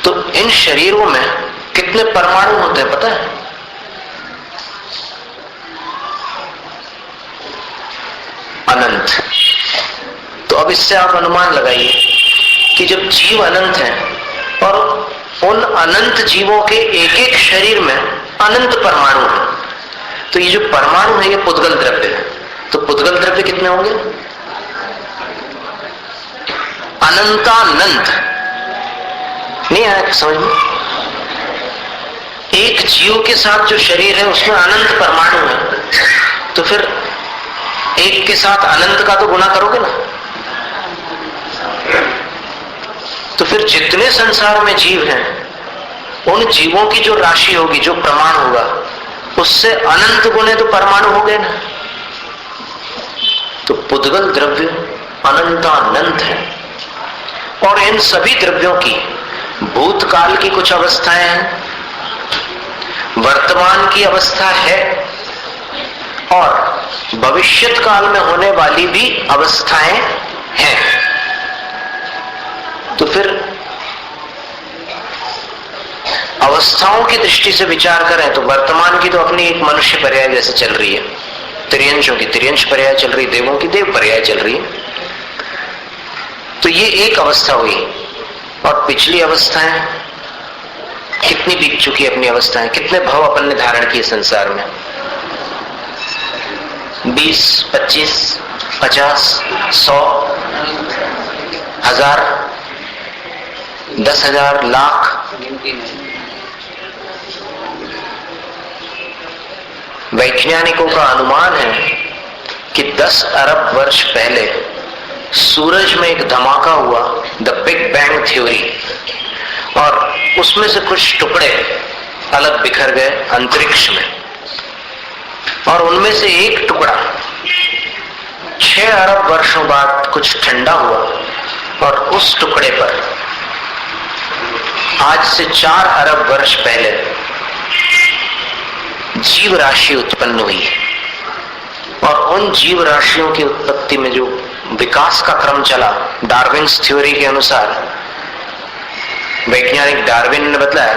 तो इन शरीरों में कितने परमाणु होते हैं पता है? अनंत। तो अब इससे आप अनुमान लगाइए कि जब जीव अनंत हैं और उन अनंत जीवों के एक एक शरीर में अनंत परमाणु हैं, तो ये जो परमाणु है ये पुद्गल द्रव्य है। तो पुद्गल द्रव्य कितने होंगे? अनंतानंत। नहीं आया समझ में? एक जीव के साथ जो शरीर है उसमें अनंत परमाणु है, तो फिर एक के साथ अनंत का तो गुना करोगे ना। तो फिर जितने संसार में जीव हैं उन जीवों की जो राशि होगी, जो प्रमाण होगा, उससे अनंत गुने तो परमाणु हो गए ना। तो पुद्गल द्रव्य अनंतानंत है। और इन सभी द्रव्यों की भूतकाल की कुछ अवस्थाएं हैं, वर्तमान की अवस्था है, और भविष्यत काल में होने वाली भी अवस्थाएं हैं। तो फिर अवस्थाओं की दृष्टि से विचार करें तो वर्तमान की तो अपनी एक मनुष्य पर्याय जैसे चल रही है, त्रियंशों की त्रियंश पर्याय चल रही, देवों की देव पर्याय चल रही है। तो ये एक अवस्था हुई। और पिछली अवस्थाएं कितनी बीत चुकी है, अपनी अवस्थाएं कितने भाव अपन ने धारण किए संसार में, 20, 25, 50, 100, 1000, 10,000, लाख। वैज्ञानिकों का अनुमान है कि 10 अरब वर्ष पहले सूरज में एक धमाका हुआ, द बिग बैंग थ्योरी, और उसमें से कुछ टुकड़े अलग बिखर गए अंतरिक्ष में, और उनमें से एक टुकड़ा 6 अरब वर्षों बाद कुछ ठंडा हुआ, और उस टुकड़े पर आज से 4 अरब वर्ष पहले जीव राशि उत्पन्न हुई। और उन जीव राशियों की उत्पत्ति में जो विकास का क्रम चला, डार्विन्स थ्योरी के अनुसार, वैज्ञानिक डार्विन ने बताया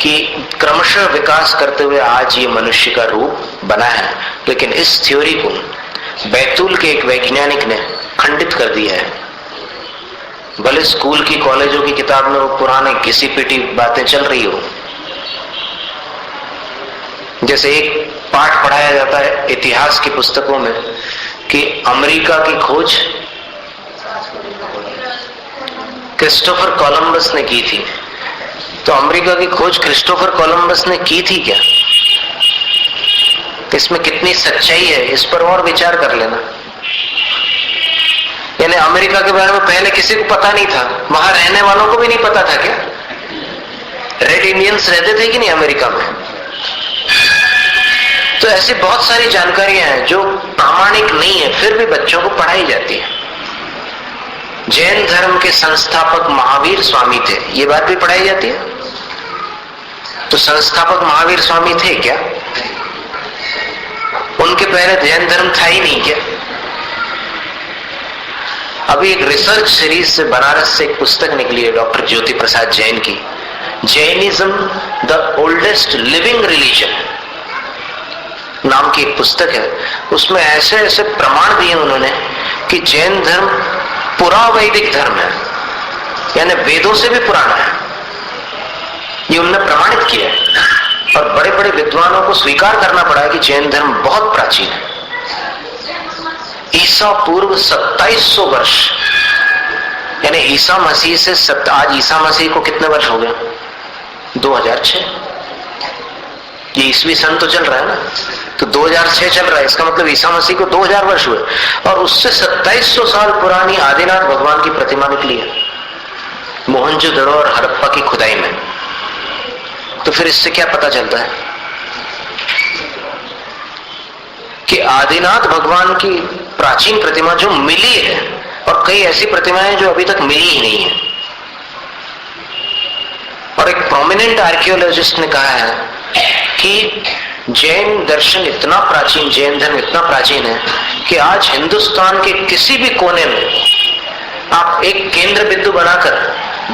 कि क्रमशः विकास करते हुए आज ये मनुष्य का रूप बना है। लेकिन इस थ्योरी को बैतूल के एक वैज्ञानिक ने खंडित कर दिया है। भले स्कूल की कॉलेजों की किताब में वो पुराने घिसी पिटी बातें चल रही हो, जैसे एक पाठ पढ़ाया जाता है इतिहास की पुस्तकों में कि अमेरिका की खोज क्रिस्टोफर कोलंबस ने की थी। तो अमेरिका की खोज क्रिस्टोफर कोलंबस ने की थी क्या? इसमें कितनी सच्चाई है, इस पर और विचार कर लेना। यानी अमेरिका के बारे में पहले किसी को पता नहीं था, वहां रहने वालों को भी नहीं पता था क्या? रेड इंडियंस रहते थे कि नहीं अमेरिका में? तो ऐसी बहुत सारी जानकारियां हैं जो प्रामाणिक नहीं है, फिर भी बच्चों को पढ़ाई जाती है। जैन धर्म के संस्थापक महावीर स्वामी थे, ये बात भी पढ़ाई जाती है। तो संस्थापक महावीर स्वामी थे क्या? उनके पहले जैन धर्म था ही नहीं क्या? अभी एक रिसर्च सीरीज से बनारस से एक पुस्तक निकली है डॉक्टर ज्योति प्रसाद जैन की, Jainism the oldest living religion नाम की एक पुस्तक है। उसमें ऐसे ऐसे प्रमाण दिए उन्होंने कि जैन धर्म पुरा वैदिक धर्म है, यानी वेदों से भी पुराना है। ये उन्होंने प्रमाणित किया है और बड़े बड़े विद्वानों को स्वीकार करना पड़ा कि जैन धर्म बहुत प्राचीन है। ईसा पूर्व 2700 वर्ष, यानी ईसा मसीह से आज ईसा मसीह को कितने वर्ष हो गए? 2006। ये ईस्वी सन तो चल रहा है ना, तो 2006 चल रहा है, इसका मतलब ईसा मसीह को 2000 वर्ष हुए। और उससे 2700 साल पुरानी आदिनाथ भगवान की प्रतिमा निकली है मोहनजोदड़ो और हड़प्पा की खुदाई में। तो फिर इससे क्या पता चलता है कि आदिनाथ भगवान की प्राचीन प्रतिमा जो मिली है, और कई ऐसी प्रतिमाएं जो अभी तक मिली ही नहीं है। और एक प्रोमिनेंट आर्कियोलॉजिस्ट ने कहा है कि जैन दर्शन इतना प्राचीन, जैन धर्म इतना प्राचीन है कि आज हिंदुस्तान के किसी भी कोने में आप एक केंद्र बिंदु बनाकर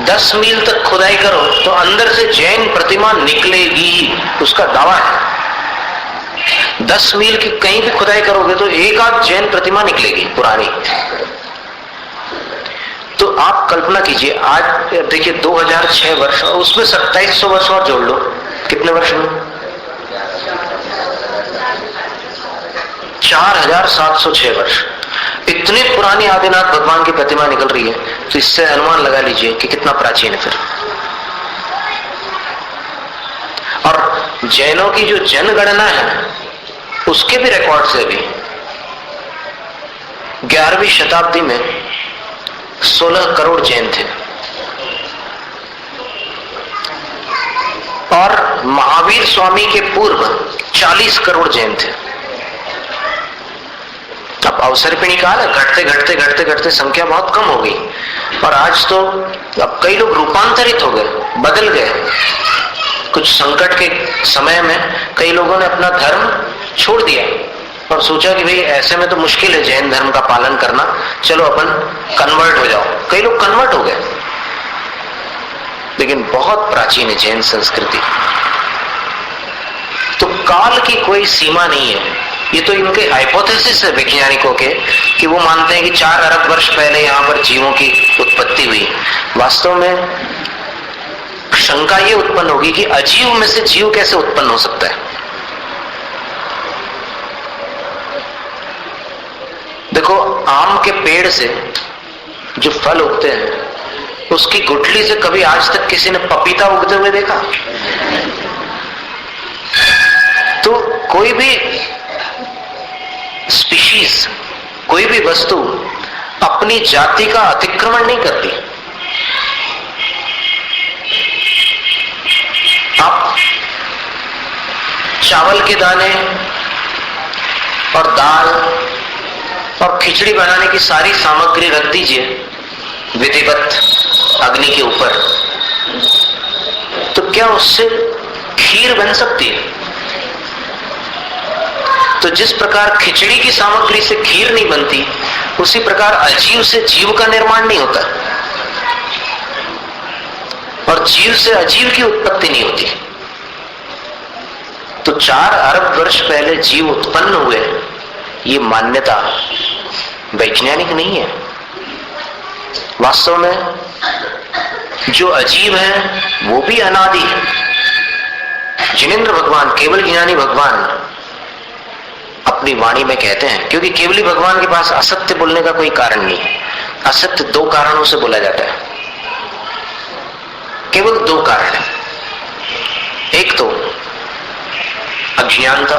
10 मील तक खुदाई करो तो अंदर से जैन प्रतिमा निकलेगी, उसका दावा है। 10 मील की कहीं भी खुदाई करोगे तो एक आध जैन प्रतिमा निकलेगी पुरानी। तो आप कल्पना कीजिए, आज देखिए 2006 वर्ष और उसमें 2700 वर्ष और जोड़ लो, कितने वर्ष में? 4706 वर्ष। इतनी पुरानी आदिनाथ भगवान की प्रतिमा निकल रही है, तो इससे अनुमान लगा लीजिए कि कितना प्राचीन है फिर। और जैनों की जो जनगणना है उसके भी रिकॉर्ड से भी 11वीं शताब्दी में 16 करोड़ जैन थे, और महावीर स्वामी के पूर्व 40 करोड़ जैन थे। अब अवसर्पिणी काल है, घटते घटते घटते घटते संख्या बहुत कम हो गई, और आज तो अब कई लोग रूपांतरित हो गए, बदल गए। कुछ संकट के समय में कई लोगों ने अपना धर्म छोड़ दिया, और सोचा कि भाई ऐसे में तो मुश्किल है जैन धर्म का पालन करना, चलो अपन कन्वर्ट हो जाओ। कई लोग कन्वर्ट हो गए, लेकिन बहुत प्राचीन है जैन संस्कृति। तो काल की कोई सीमा नहीं है। ये तो इनके हाइपोथेसिस है वैज्ञानिकों के, कि वो मानते हैं कि 4 अरब वर्ष पहले यहां पर जीवों की उत्पत्ति हुई। वास्तव में शंका ये उत्पन्न होगी कि अजीव में से जीव कैसे उत्पन्न हो सकता है। देखो, आम के पेड़ से जो फल उगते हैं, उसकी गुठली से कभी आज तक किसी ने पपीता उगते हुए देखा? तो कोई भी स्पीशीज, कोई भी वस्तु अपनी जाति का अतिक्रमण नहीं करती। आप चावल के दाने और दाल और खिचड़ी बनाने की सारी सामग्री रख दीजिए विधिवत अग्नि के ऊपर, तो क्या उससे खीर बन सकती है? तो जिस प्रकार खिचड़ी की सामग्री से खीर नहीं बनती, उसी प्रकार अजीव से जीव का निर्माण नहीं होता, और जीव से अजीव की उत्पत्ति नहीं होती। तो 4 अरब वर्ष पहले जीव उत्पन्न हुए, ये मान्यता वैज्ञानिक नहीं है। वास्तव में जो अजीब है वो भी अनादि है। जिनेंद्र भगवान, केवल ज्ञानी भगवान, अपनी वाणी में कहते हैं, क्योंकि केवली भगवान के पास असत्य बोलने का कोई कारण नहीं। असत्य 2 कारणों से बोला जाता है, केवल 2 कारण है। एक तो अज्ञानता,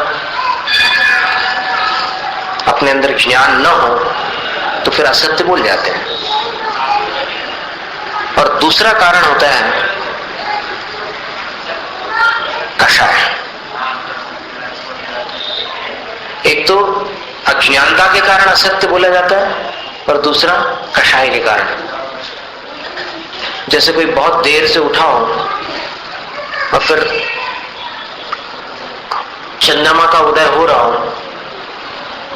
अपने अंदर ज्ञान न हो तो फिर असत्य बोल जाते हैं। और दूसरा कारण होता है कषाय। एक तो अज्ञानता के कारण असत्य बोला जाता है, और दूसरा कषाय के कारण। जैसे कोई बहुत देर से उठा हो और फिर चंद्रमा का उदय हो रहा हो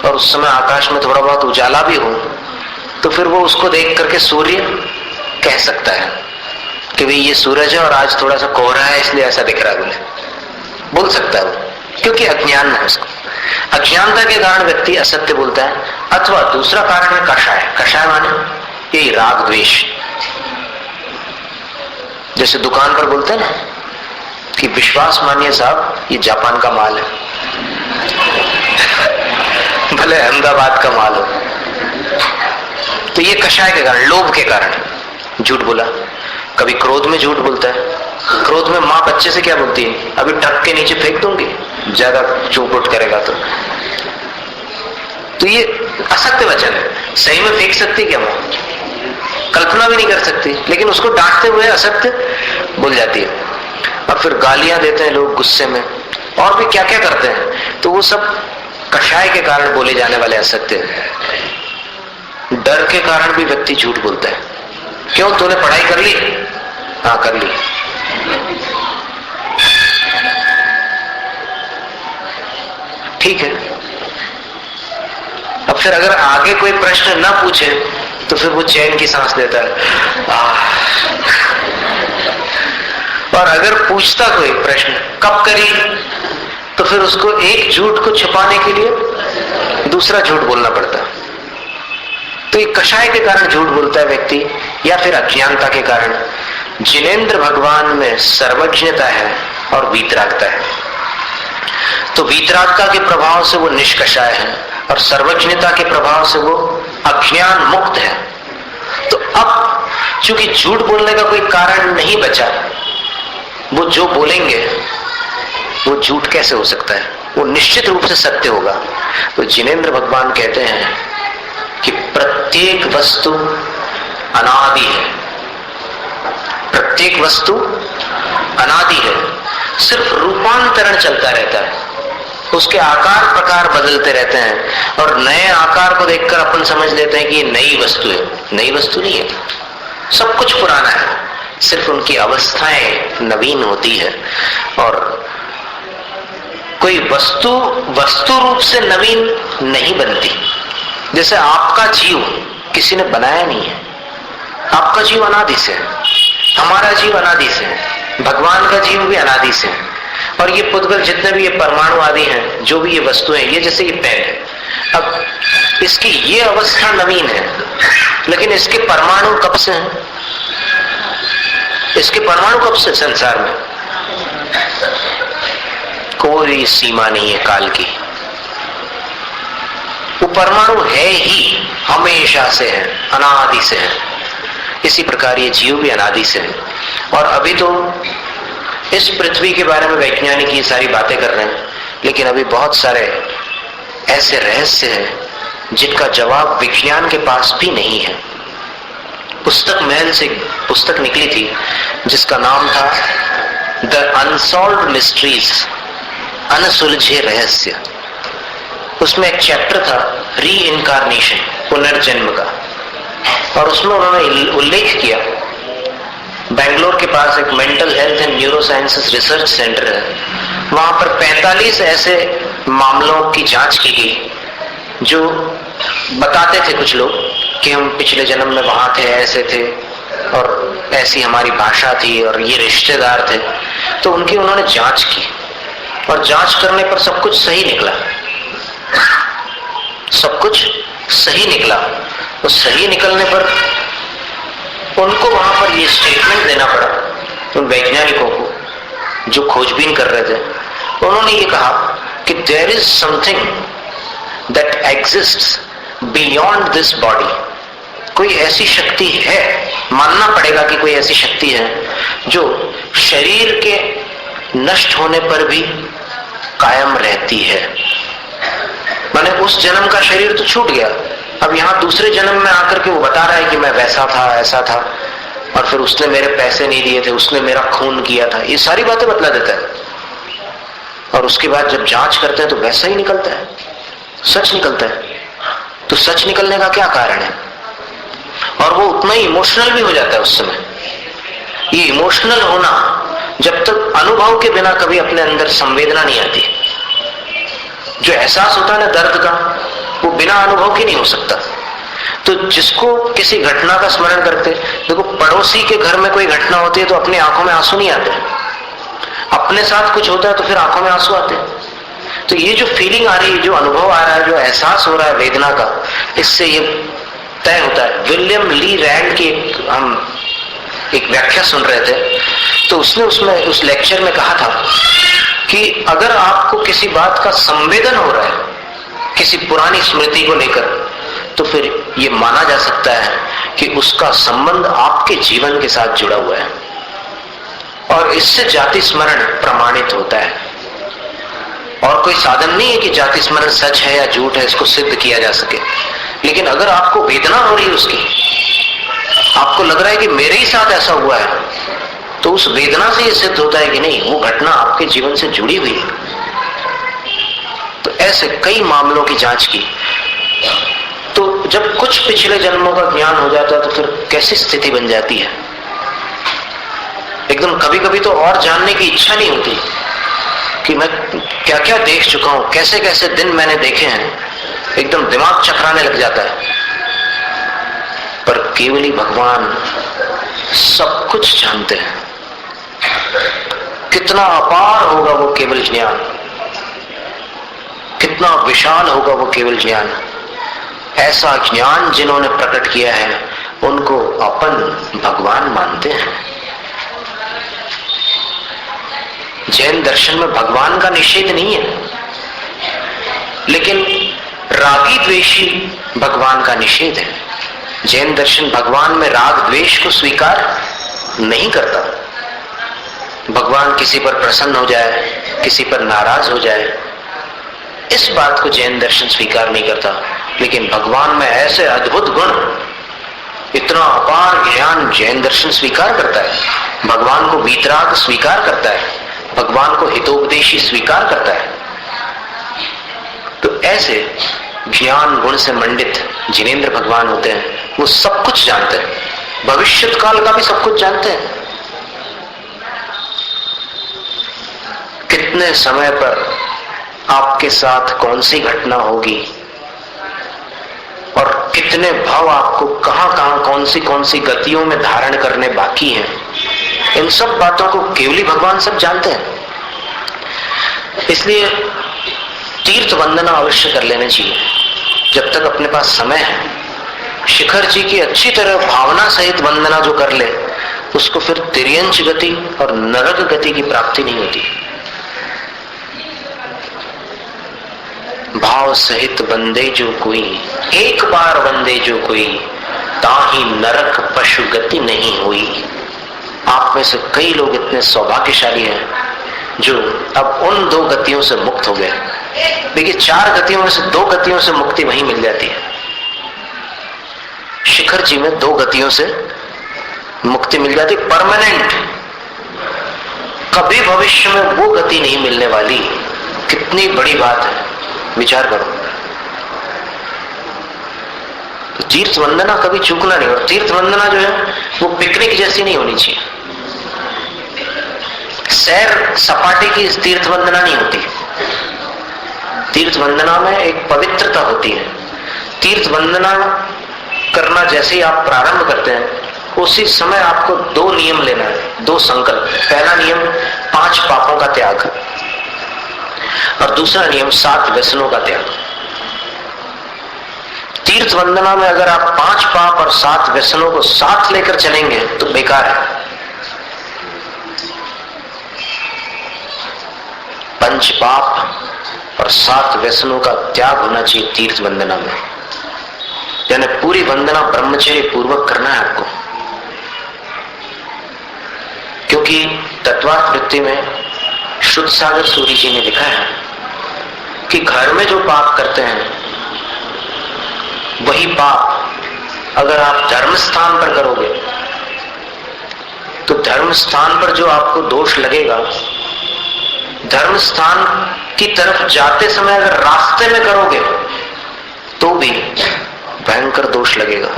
और उस समय आकाश में थोड़ा बहुत उजाला भी हो, तो फिर वो उसको देख करके सूर्य कह सकता है कि भाई ये सूरज है और आज थोड़ा सा कोहरा है इसलिए ऐसा दिख रहा है, बोल सकता है वो, क्योंकि अज्ञान है उसको। अज्ञानता के कारण व्यक्ति असत्य बोलता है। अथवा दूसरा कारण है कषाय। कषाय माने यही राग द्वेष। जैसे दुकान पर बोलते हैं ना कि विश्वास मानिए साहब, ये जापान का माल है, भले अहमदाबाद का माल हो। तो ये कषाय के कारण, लोभ के कारण झूठ बोला। कभी क्रोध में झूठ बोलता है। क्रोध में माँ बच्चे से क्या बोलती है, अभी ट्रक के नीचे फेंक दूंगी ज्यादा चौपट करेगा तो ये असत्य वचन है। सही में फेंक सकती क्या माँ? कल्पना भी नहीं कर सकती, लेकिन उसको डांटते हुए असत्य बोल जाती है। और फिर गालियां देते हैं लोग गुस्से में, और भी क्या क्या करते हैं। तो वो सब कषाय के कारण बोले जाने वाले असत्य है। डर के कारण भी व्यक्ति झूठ बोलता है। क्यों, तूने पढ़ाई कर ली? हाँ कर ली। ठीक है। अब फिर अगर आगे कोई प्रश्न ना पूछे तो फिर वो चैन की सांस लेता है। और अगर पूछता कोई प्रश्न कब करी, तो फिर उसको एक झूठ को छुपाने के लिए दूसरा झूठ बोलना पड़ता है। तो ये कषाय के कारण झूठ बोलता है व्यक्ति, या फिर अज्ञानता के कारण। जिनेंद्र भगवान में सर्वज्ञता है और वीतरागता है। तो वीतरागता के प्रभाव से वो निष्कषाय है, और सर्वज्ञता के प्रभाव से वो अज्ञान मुक्त है। तो अब चूंकि झूठ बोलने का कोई कारण नहीं बचा, वो जो बोलेंगे वो झूठ कैसे हो सकता है, वो निश्चित रूप से सत्य होगा। तो जिनेंद्र भगवान कहते हैं कि प्रत्येक वस्तु अनादि है। प्रत्येक वस्तु अनादि है, सिर्फ रूपांतरण चलता रहता है। उसके आकार प्रकार बदलते रहते हैं, और नए आकार को देखकर अपन समझ लेते हैं कि ये नई वस्तु है। नई वस्तु नहीं है, सब कुछ पुराना है, सिर्फ उनकी अवस्थाएं नवीन होती है। और कोई वस्तु वस्तु रूप से नवीन नहीं बनती। जैसे आपका जीव किसी ने बनाया नहीं है, आपका जीव अनादि से है, हमारा जीव अनादि से है, भगवान का जीव भी अनादि से है। और ये पुद्गल जितने भी ये परमाणु आदि हैं, जो भी ये वस्तुएं, ये जैसे ये पेन है, अब इसकी ये अवस्था नवीन है, लेकिन इसके परमाणु कब से हैं? इसके परमाणु कब से संसार में? कोई सीमा नहीं है काल की, वो परमाणु है ही, हमेशा से है, अनादि से है। इसी प्रकार ये जीव भी अनादि से है। और अभी तो इस पृथ्वी के बारे में वैज्ञानिक ये सारी बातें कर रहे हैं, लेकिन अभी बहुत सारे ऐसे रहस्य हैं जिनका जवाब विज्ञान के पास भी नहीं है। पुस्तक महल से पुस्तक निकली थी जिसका नाम था द अनसॉल्व्ड मिस्ट्रीज, अनसुलझे रहस्य। उसमें एक चैप्टर था री इनकारनेशन, पुनर्जन्म का, और उसमें उन्होंने उल्लेख किया बेंगलोर के पास एक mental health and neuro sciences research centre है, वहां पर 45 ऐसे मामलों की जांच की गई जो बताते थे कुछ लोग कि हम पिछले जन्म में वहां थे, ऐसे थे, और ऐसी हमारी भाषा थी, और ये रिश्तेदार थे। तो उनकी उन्होंने जांच की, और जांच करने पर सब कुछ सही निकला, सब कुछ सही निकला। तो सही निकलने पर उनको वहां पर ये स्टेटमेंट देना पड़ा उन वैज्ञानिकों को जो खोजबीन कर रहे थे। उन्होंने ये कहा कि there is something that exists beyond this body. कोई ऐसी शक्ति है, मानना पड़ेगा कि कोई ऐसी शक्ति है जो शरीर के नष्ट होने पर भी कायम रहती है। माने उस जन्म का शरीर तो छूट गया, अब यहां दूसरे जन्म में आकर के वो बता रहा है कि मैं वैसा था, ऐसा था, और फिर उसने मेरे पैसे नहीं दिए थे, उसने मेरा खून किया था, ये सारी बातें बतला देता है। और उसके बाद जब जांच करते हैं तो वैसा ही निकलता है, सच निकलता है। तो सच निकलने का क्या कारण है? और वो उतना ही इमोशनल भी हो जाता है उस समय। ये इमोशनल होना, जब तक अनुभव के बिना कभी अपने अंदर संवेदना नहीं आती, जो एहसास होता है ना दर्द का, वो बिना अनुभव के नहीं हो सकता। तो जिसको किसी घटना का स्मरण करते, देखो पड़ोसी के घर में कोई घटना होती है तो अपनी आंखों में आंसू नहीं आते, अपने साथ कुछ होता है तो फिर आंखों में आंसू आते हैं। तो ये जो फीलिंग आ रही है, जो अनुभव आ रहा है, जो एहसास हो रहा है वेदना का, इससे ये तय होता है। विलियम ली रैंड की हम एक व्याख्या सुन रहे थे, तो उसने उसमें उस लेक्चर में कहा था कि अगर आपको किसी बात का संवेदन हो रहा है, किसी पुरानी स्मृति को लेकर, तो फिर ये माना जा सकता है कि उसका संबंध आपके जीवन के साथ जुड़ा हुआ है, और इससे जाति स्मरण प्रमाणित होता है। और कोई साधन नहीं है कि जाति स्मरण सच है या झूठ है, इसको सिद्ध किया जा सके। लेकिन अगर आपको वेदना हो रही है उसकी, आपको लग रहा है कि मेरे ही साथ ऐसा हुआ है, तो उस वेदना से यह सिद्ध होता है कि नहीं, वो घटना आपके जीवन से जुड़ी हुई है। तो ऐसे कई मामलों की जांच की, तो जब कुछ पिछले जन्मों का ज्ञान हो जाता है तो फिर कैसी स्थिति बन जाती है। एकदम कभी कभी तो और जानने की इच्छा नहीं होती कि मैं क्या क्या देख चुका हूं, कैसे कैसे दिन मैंने देखे हैं, एकदम दिमाग चकराने लग जाता है। पर केवल ही भगवान सब कुछ जानते हैं। कितना अपार होगा वो केवल ज्ञान, कितना विशाल होगा वो केवल ज्ञान। ऐसा ज्ञान जिन्होंने प्रकट किया है उनको अपन भगवान मानते हैं। जैन दर्शन में भगवान का निषेध नहीं है, लेकिन रागी द्वेषी भगवान का निषेध है। जैन दर्शन भगवान में राग द्वेष को स्वीकार नहीं करता। भगवान किसी पर प्रसन्न हो जाए, किसी पर नाराज हो जाए, इस बात को जैन दर्शन स्वीकार नहीं करता। लेकिन भगवान में ऐसे अद्भुत गुण, इतना अपार ज्ञान जैन दर्शन स्वीकार करता है। भगवान को वीतराग स्वीकार करता है, भगवान को हितोपदेशी स्वीकार करता है। तो ऐसे ज्ञान गुण से मंडित जिनेंद्र भगवान होते हैं। वो सब कुछ जानते हैं, भविष्यत काल का भी सब कुछ जानते हैं। कितने समय पर आपके साथ कौन सी घटना होगी और कितने भाव आपको कहां कहां कौन सी गतियों में धारण करने बाकी हैं, इन सब बातों को केवली भगवान सब जानते हैं। इसलिए तीर्थ वंदना अवश्य कर लेना चाहिए जब तक अपने पास समय है। शिखर जी की अच्छी तरह भावना सहित वंदना जो कर ले उसको फिर तिर्यंच गति और नरक गति की प्राप्ति नहीं होती। भाव सहित वंदे जो कोई, एक बार वंदे जो कोई, ताही नरक पशु गति नहीं हुई। आप में से कई लोग इतने सौभाग्यशाली हैं जो अब उन 2 गतियों से मुक्त हो गए। देखिए 4 गतियों में से 2 गतियों से मुक्ति वहीं मिल जाती है। शिखर जी में 2 गतियों से मुक्ति मिल जाती, परमानेंट। कभी भविष्य में वो गति नहीं मिलने वाली। कितनी बड़ी बात है, विचार करो। तो तीर्थ वंदना कभी चूकना नहीं। और तीर्थ वंदना जो है वो पिकनिक जैसी नहीं होनी चाहिए। सैर सपाटे की तीर्थ वंदना नहीं होती। तीर्थ वंदना में एक पवित्रता होती है। तीर्थ वंदना करना जैसे ही आप प्रारंभ करते हैं उसी समय आपको 2 नियम लेना है, 2 संकल्प। पहला नियम 5 पापों का त्याग और दूसरा नियम 7 व्यसनों का त्याग। तीर्थ वंदना में अगर आप 5 पाप और 7 व्यसनों को साथ लेकर चलेंगे तो बेकार है। 5 पाप और 7 व्यसनों का त्याग होना चाहिए तीर्थ वंदना में। यानी पूरी वंदना ब्रह्मचर्य पूर्वक करना है आपको। क्योंकि तत्वावृत्ति में शुद्ध सागर सूरी जी ने लिखा है कि घर में जो पाप करते हैं वही पाप अगर आप धर्म स्थान पर करोगे तो धर्म स्थान पर जो आपको दोष लगेगा, धर्म स्थान की तरफ जाते समय अगर रास्ते में करोगे तो भी भयंकर दोष लगेगा।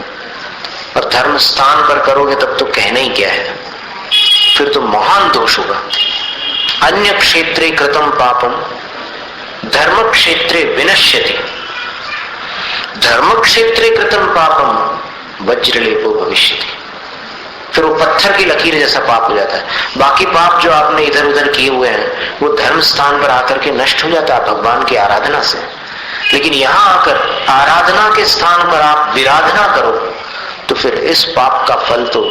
और धर्म स्थान पर करोगे तब तो कहना ही क्या है, फिर तो महान दोष होगा। अन्य क्षेत्रे कृतम पापम धर्म क्षेत्रे विनश्यति। धर्म क्षेत्रे कृतम पापम वज्रलेपो भविष्यति। फिर वो पत्थर की लकीर जैसा पाप हो जाता है। बाकी पाप जो आपने इधर उधर किए हुए हैं वो धर्म स्थान पर आकर के नष्ट हो जाता है भगवान की आराधना से। लेकिन यहां आकर आराधना के स्थान पर आप विराधना करो तो फिर इस पाप का फल तो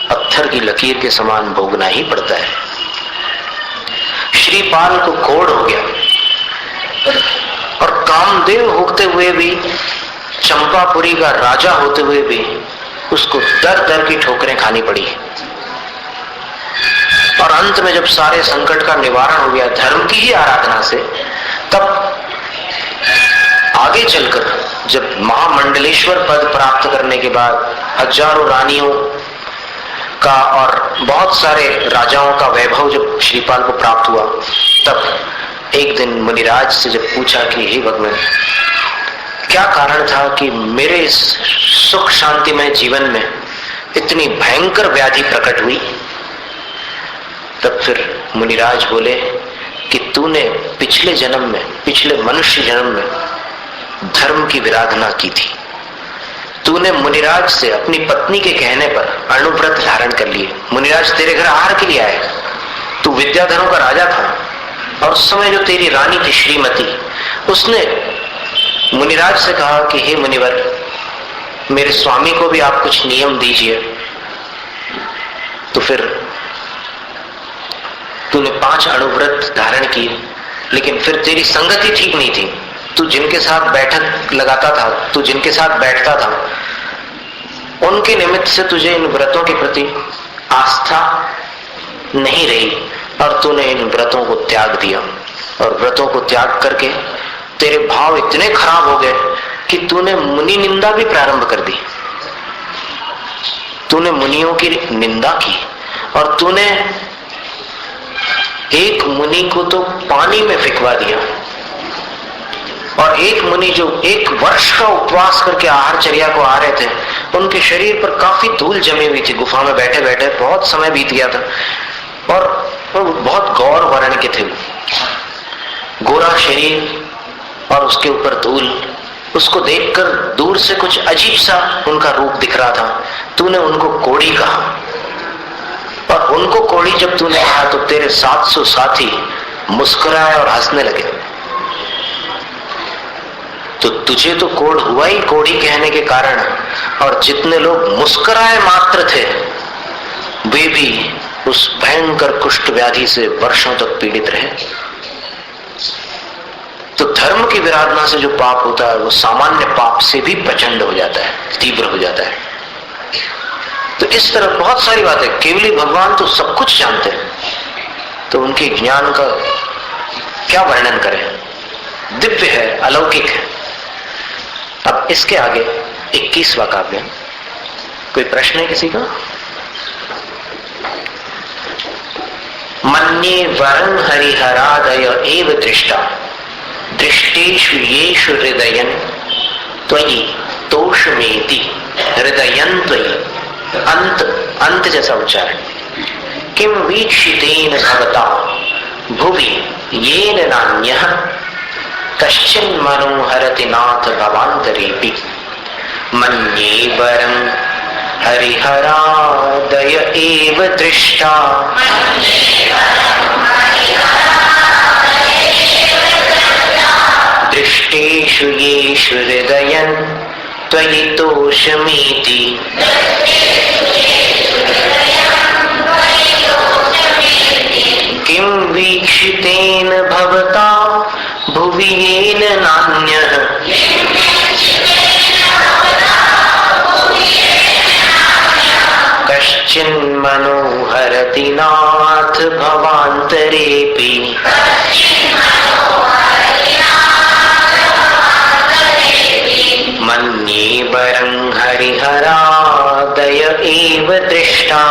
पत्थर की लकीर के समान भोगना ही पड़ता है। श्रीपाल को कोढ़ हो गया और कामदेव होते हुए भी, चंपापुरी का राजा होते हुए भी उसको दर दर की ठोकरें खानी पड़ी। और अंत में जब सारे संकट का निवारण हो गया धर्म की ही आराधना से, तब आगे चलकर जब महामंडलेश्वर पद प्राप्त करने के बाद हजारों रानियों का और बहुत सारे राजाओं का वैभव जब श्रीपाल को प्राप्त हुआ, तब एक दिन मुनिराज से जब पूछा कि हे भगवान, क्या कारण था कि मेरे इस सुख शांतिमय जीवन में इतनी भयंकर व्याधि प्रकट हुई? तब फिर मुनिराज बोले कि तूने पिछले जन्म में, पिछले मनुष्य जन्म में धर्म की विराधना की थी। तूने मुनिराज से अपनी पत्नी के कहने पर अणुव्रत धारण कर लिए। मुनिराज तेरे घर आहार के लिए आए, तू विद्याधरों का राजा था और उस समय जो तेरी रानी थी श्रीमती, उसने मुनिराज से कहा कि हे मुनिवर, मेरे स्वामी को भी आप कुछ नियम दीजिए। तो फिर तूने 5 अणुव्रत धारण की, लेकिन फिर तेरी संगति ठीक नहीं थी। तू जिनके साथ बैठक लगाता था, तू जिनके साथ बैठता था, उनके निमित्त से तुझे इन व्रतों के प्रति आस्था नहीं रही और तूने इन व्रतों को त्याग दिया। और व्रतों को त्याग करके तेरे भाव इतने खराब हो गए कि तूने मुनि निंदा भी प्रारंभ कर दी। तूने मुनियों की निंदा की और तूने एक मुनि को तो पानी में फेंकवा दिया। और एक मुनि जो 1 वर्ष का उपवास करके आहारचर्या को आ रहे थे, उनके शरीर पर काफी धूल जमी हुई थी। गुफा में बैठे बैठे बहुत समय बीत गया था और बहुत गौर वर्ण के थे, गोरा गोरा शरीर और उसके ऊपर धूल, उसको देखकर दूर से कुछ अजीब सा उनका रूप दिख रहा था। तूने उनको कोड़ी कहा, और उनको कोड़ी जब तूने कहा तो तेरे 700 साथी मुस्कुराए और हंसने लगे। तो तुझे तो कोड़ हुआ ही कोड़ी कहने के कारण, और जितने लोग मुस्कुराए मात्र थे वे भी उस भयंकर कुष्ठ व्याधि से वर्षों तक पीड़ित रहे। तो धर्म की विराधना से जो पाप होता है वो सामान्य पाप से भी प्रचंड हो जाता है, तीव्र हो जाता है। तो इस तरह बहुत सारी बातें, केवली भगवान तो सब कुछ जानते हैं, तो उनके ज्ञान का क्या वर्णन करें, दिव्य है, अलौकिक है। अब इसके आगे 21वां काव्य, कोई प्रश्न है किसी का? मन्ये वरं हरिहरादय एव दृष्टा दृष्टेषु येषु हृदयं त्वयि तोषमेति हृदयं त्वयि। अंत जैसा उच्चारण। किम वीक्षितेन भवता भुवि येन नान्यः कश्चिन् मनोहरति नाथ भवान्तरेऽपि। मन्ये वरं हरिहरादय एव दृष्टा दृष्टेषु येषु हृदयं त्वयि तोषमेति। किं वीक्षितेन भवता भुवि येन नान्यः कश्चिन् मनोहरति नाथ भवान्तरेऽपि। मन्ये वरं हरिहरादय एव दृष्टा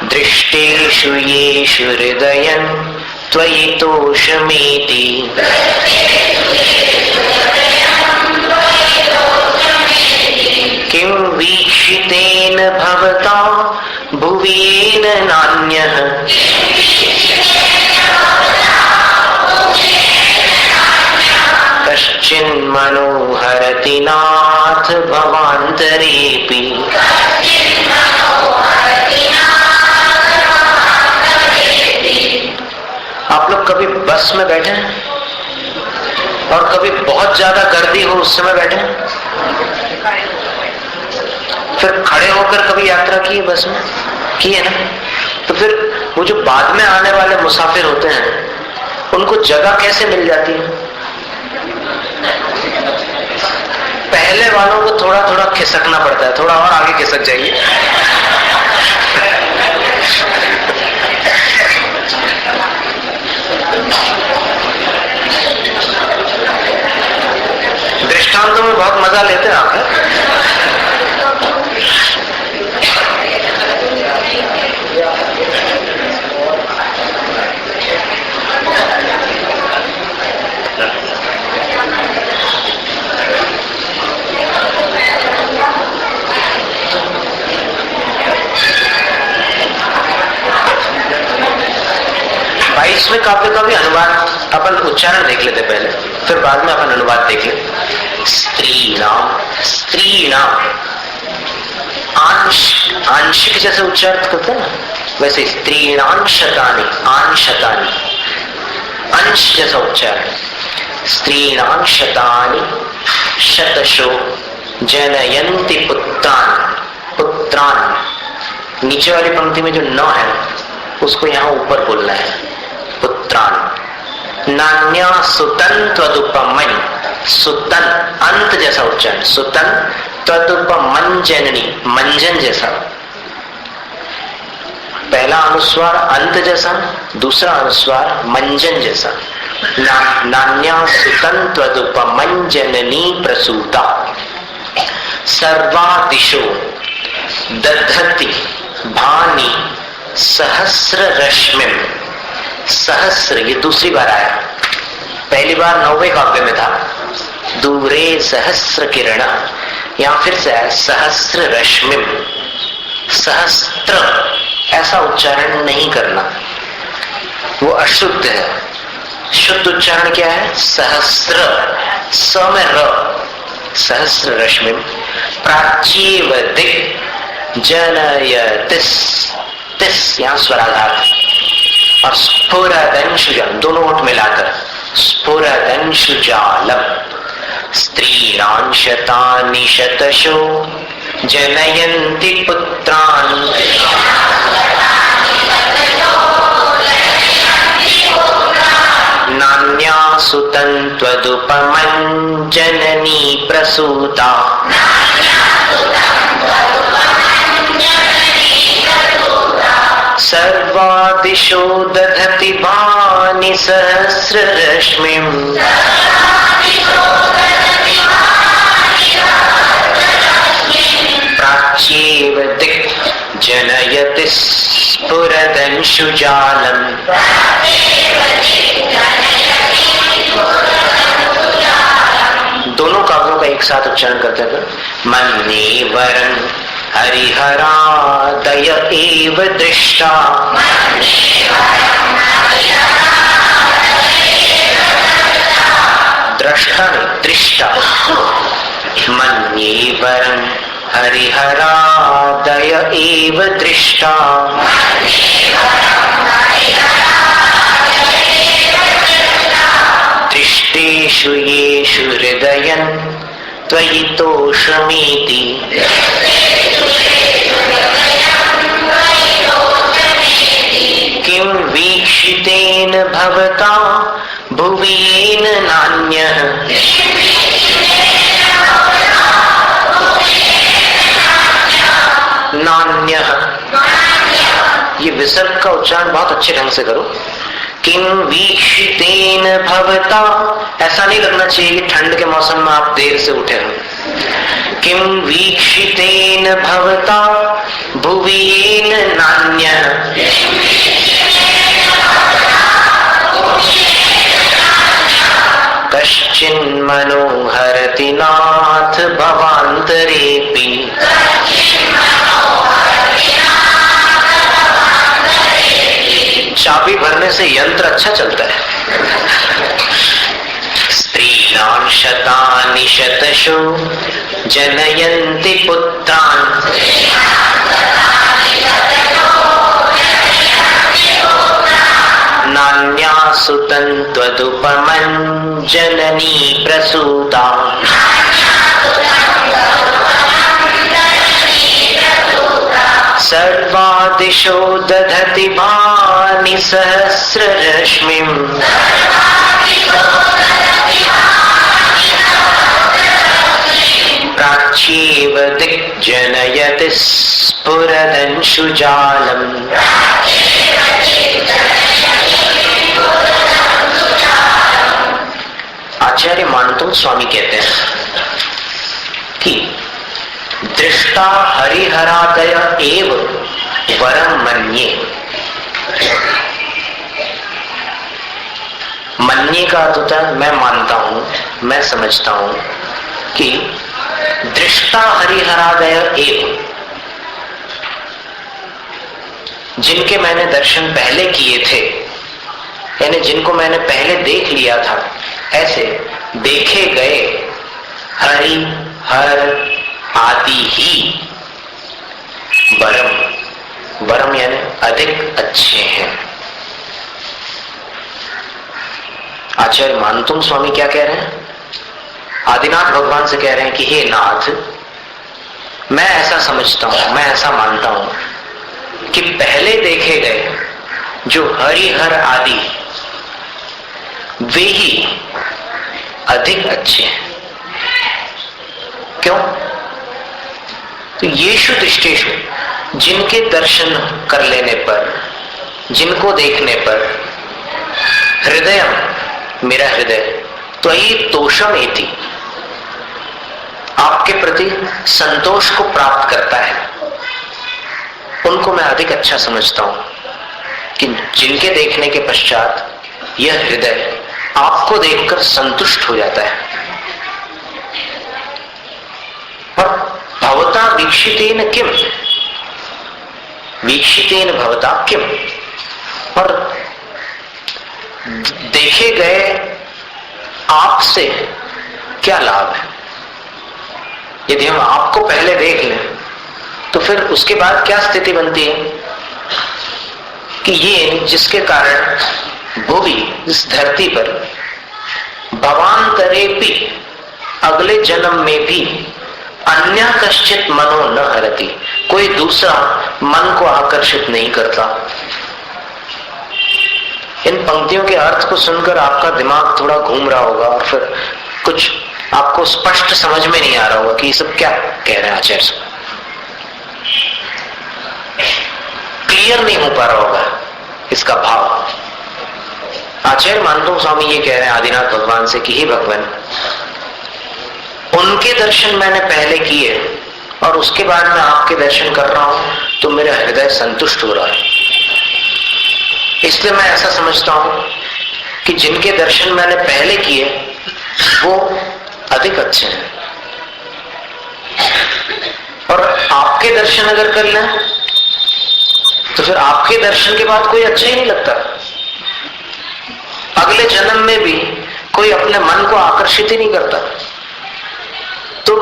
दृष्टेषु येषु हृदयं त्वयि तोषमेति। किं वीक्षितेन भवता भुवि येन नान्यः कश्चिन् मनोहरति नाथ भवान्तरेऽपि। आप लोग कभी बस में बैठे और कभी बहुत ज्यादा गर्दी हो उस समय बैठे, फिर खड़े होकर कभी यात्रा की है बस में? की है ना? तो फिर वो जो बाद में आने वाले मुसाफिर होते हैं उनको जगह कैसे मिल जाती है? पहले वालों को थोड़ा थोड़ा खिसकना पड़ता है, थोड़ा और आगे खिसक जाइए। दृष्टांतों में बहुत मजा लेते हैं आप। इसमें काव्य का भी अनुवाद अपन उच्चारण देख लेते पहले, फिर बाद में अपन अनुवाद देख ले। स्त्रीणाम आंशिक जैसे उच्चारण करते हैं वैसे स्त्रीणांशतानि, आंशतानि अंश जैसा उच्चारण। स्त्रीणांशतानि शतशो जनयन्ति पुत्रान। नीचे वाली पंक्ति में जो न है उसको यहां ऊपर बोलना है, पुत्रान। नान्या सुतन त्वदुपमन, सुतन अंत जैसा उच्चारण, सुतन त्वदुपमंजननी, मंजन जैसा। पहला अनुस्वार अंत जैसा, दूसरा अनुस्वार मंजन जैसा। नान्या सुतन त्वदुपमंजननी प्रसूता। सर्वादिशो दधति भानि सहस्र रश्मिम। सहस्र ये दूसरी बार आया, पहली बार 9वें काव्य में था दूरे सहस्र किरण, यहां फिर से आया सहस्र रश्मिम। सहस्त्र ऐसा उच्चारण नहीं करना, वो अशुद्ध है। शुद्ध उच्चारण क्या है? सहस्र, स में र, सहस्र रश्मि प्राचीव दिक् जनयतिस, तिस यहां स्वराघात, और स्फुरदंशुजालम दोनों ओठ मिलाकर स्फुरदंशुजालम स्त्रीणां शतानि शतशो जनयन्ति पुत्रान् नान्यासु तन्त्वदुपमं जननी प्रसूता सर्वादिशो दधति भानि सहस्ररश्मिम् प्राच्येव दिक् जनयति स्फुरदंशुजालम्। दोनों काव्यों का एक साथ उच्चारण करते थे। मन्ये वरं हरिहरादय एव दृष्टा, दृष्टा नहीं दृष्टा, मन्ये वरं हरिहरादय एव दृष्टा दृष्टेषु येषु हृदयं त्वयि तोषमीति किं वीक्षितेन भवता भुवि येन नान्यः नान्यः। ये विसर्ग का उच्चारण बहुत अच्छे ढंग से करो। किं वीक्षितेन भवता, ऐसा नहीं लगना चाहिए कि ठंड के मौसम में आप देर से उठे हो। किं वीक्षितेन भवता भुवि येन नान्यः कश्चिन्मनोहरति नाथ भवान्तरेऽपि चाबी भरने से यंत्र अच्छा चलता है। स्त्रीणां शतानि शतशो जनयन्ति पुत्रान् नान्यासु तन्त्वदुपमं जननी प्रसूता सर्वादिशो दधति भानि सहस्ररश्मिम् प्राच्येव दिक् जनयति स्फुरदंशुजालम्। आचार्य मानतुम स्वामी कहते हैं कि दृष्टा हरिहरादय एव वरम मन्ये। मन्ये का अर्थ होता है मैं मानता हूं, मैं समझता हूं कि दृष्टा हरिहरादय एव, जिनके मैंने दर्शन पहले किए थे, यानी जिनको मैंने पहले देख लिया था, ऐसे देखे गए हरि हर आदि ही वरम, वरम यानी अधिक अच्छे हैं। आचार्य मानतुम स्वामी क्या कह रहे हैं? आदिनाथ भगवान से कह रहे हैं कि हे नाथ, मैं ऐसा समझता हूं, मैं ऐसा मानता हूं कि पहले देखे गए जो हरिहर आदि वे ही अधिक अच्छे हैं। क्यों? तो येषु दृष्टेषु, जिनके दर्शन कर लेने पर, जिनको देखने पर, हृदय, मेरा हृदय त्वयि तोषमेति, आपके प्रति संतोष को प्राप्त करता है, उनको मैं अधिक अच्छा समझता हूं कि जिनके देखने के पश्चात यह हृदय आपको देखकर संतुष्ट हो जाता है। और भवता वीक्षितेन किम, वीक्षितेन भवता किम, और देखे गए आपसे क्या लाभ है। यदि हम आपको पहले देख लें तो फिर उसके बाद क्या स्थिति बनती है कि ये जिसके कारण भूमि, इस धरती पर भवांतरेपि, अगले जन्म में भी अन्य कश्चित मनो न हरति, कोई दूसरा मन को आकर्षित नहीं करता। इन पंक्तियों के अर्थ को सुनकर आपका दिमाग थोड़ा घूम रहा होगा और फिर कुछ आपको स्पष्ट समझ में नहीं आ रहा होगा कि ये सब क्या कह रहे हैं आचार्य। क्लियर नहीं हो पा रहा होगा इसका भाव। आचार्य मानतो स्वामी ये कह रहे हैं आदिनाथ भगवान से कि हे भगवान, उनके दर्शन मैंने पहले किए और उसके बाद मैं आपके दर्शन कर रहा हूं तो मेरा हृदय संतुष्ट हो रहा है। इसलिए मैं ऐसा समझता हूं कि जिनके दर्शन मैंने पहले किए वो अधिक अच्छे हैं, और आपके दर्शन अगर कर लें तो फिर आपके दर्शन के बाद कोई अच्छा ही नहीं लगता। अगले जन्म में भी कोई अपने मन को आकर्षित ही नहीं करता। तो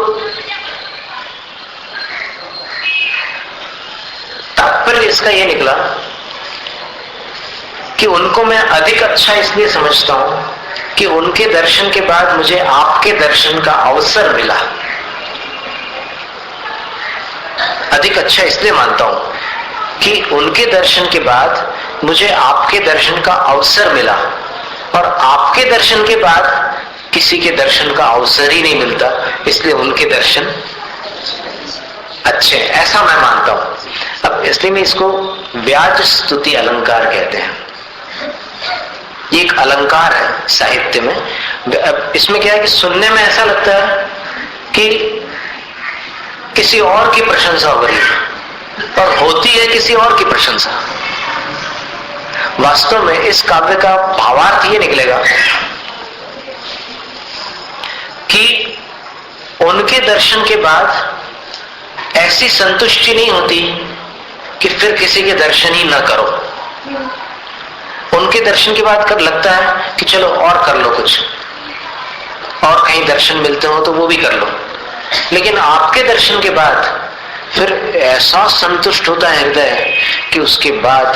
तात्पर्य इसका यह निकला कि उनको मैं अधिक अच्छा इसलिए समझता हूं कि उनके दर्शन के बाद मुझे आपके दर्शन का अवसर मिला। अधिक अच्छा इसलिए मानता हूं कि उनके दर्शन के बाद मुझे आपके दर्शन का अवसर मिला, और आपके दर्शन के बाद किसी के दर्शन का अवसर ही नहीं मिलता, इसलिए उनके दर्शन अच्छे, ऐसा मैं मानता हूं। अब इसलिए मैं इसको व्याज स्तुति अलंकार कहते हैं। ये एक अलंकार है साहित्य में। इसमें क्या है कि सुनने में ऐसा लगता है कि किसी और की प्रशंसा हो रही है और होती है किसी और की प्रशंसा। वास्तव में इस काव्य का भावार्थ ये निकलेगा कि उनके दर्शन के बाद ऐसी संतुष्टि नहीं होती कि फिर किसी के दर्शन ही ना करो। उनके दर्शन के बाद कर लगता है कि चलो और कर लो कुछ, और कहीं दर्शन मिलते हो तो वो भी कर लो। लेकिन आपके दर्शन के बाद फिर ऐसा संतुष्ट होता है हृदय कि उसके बाद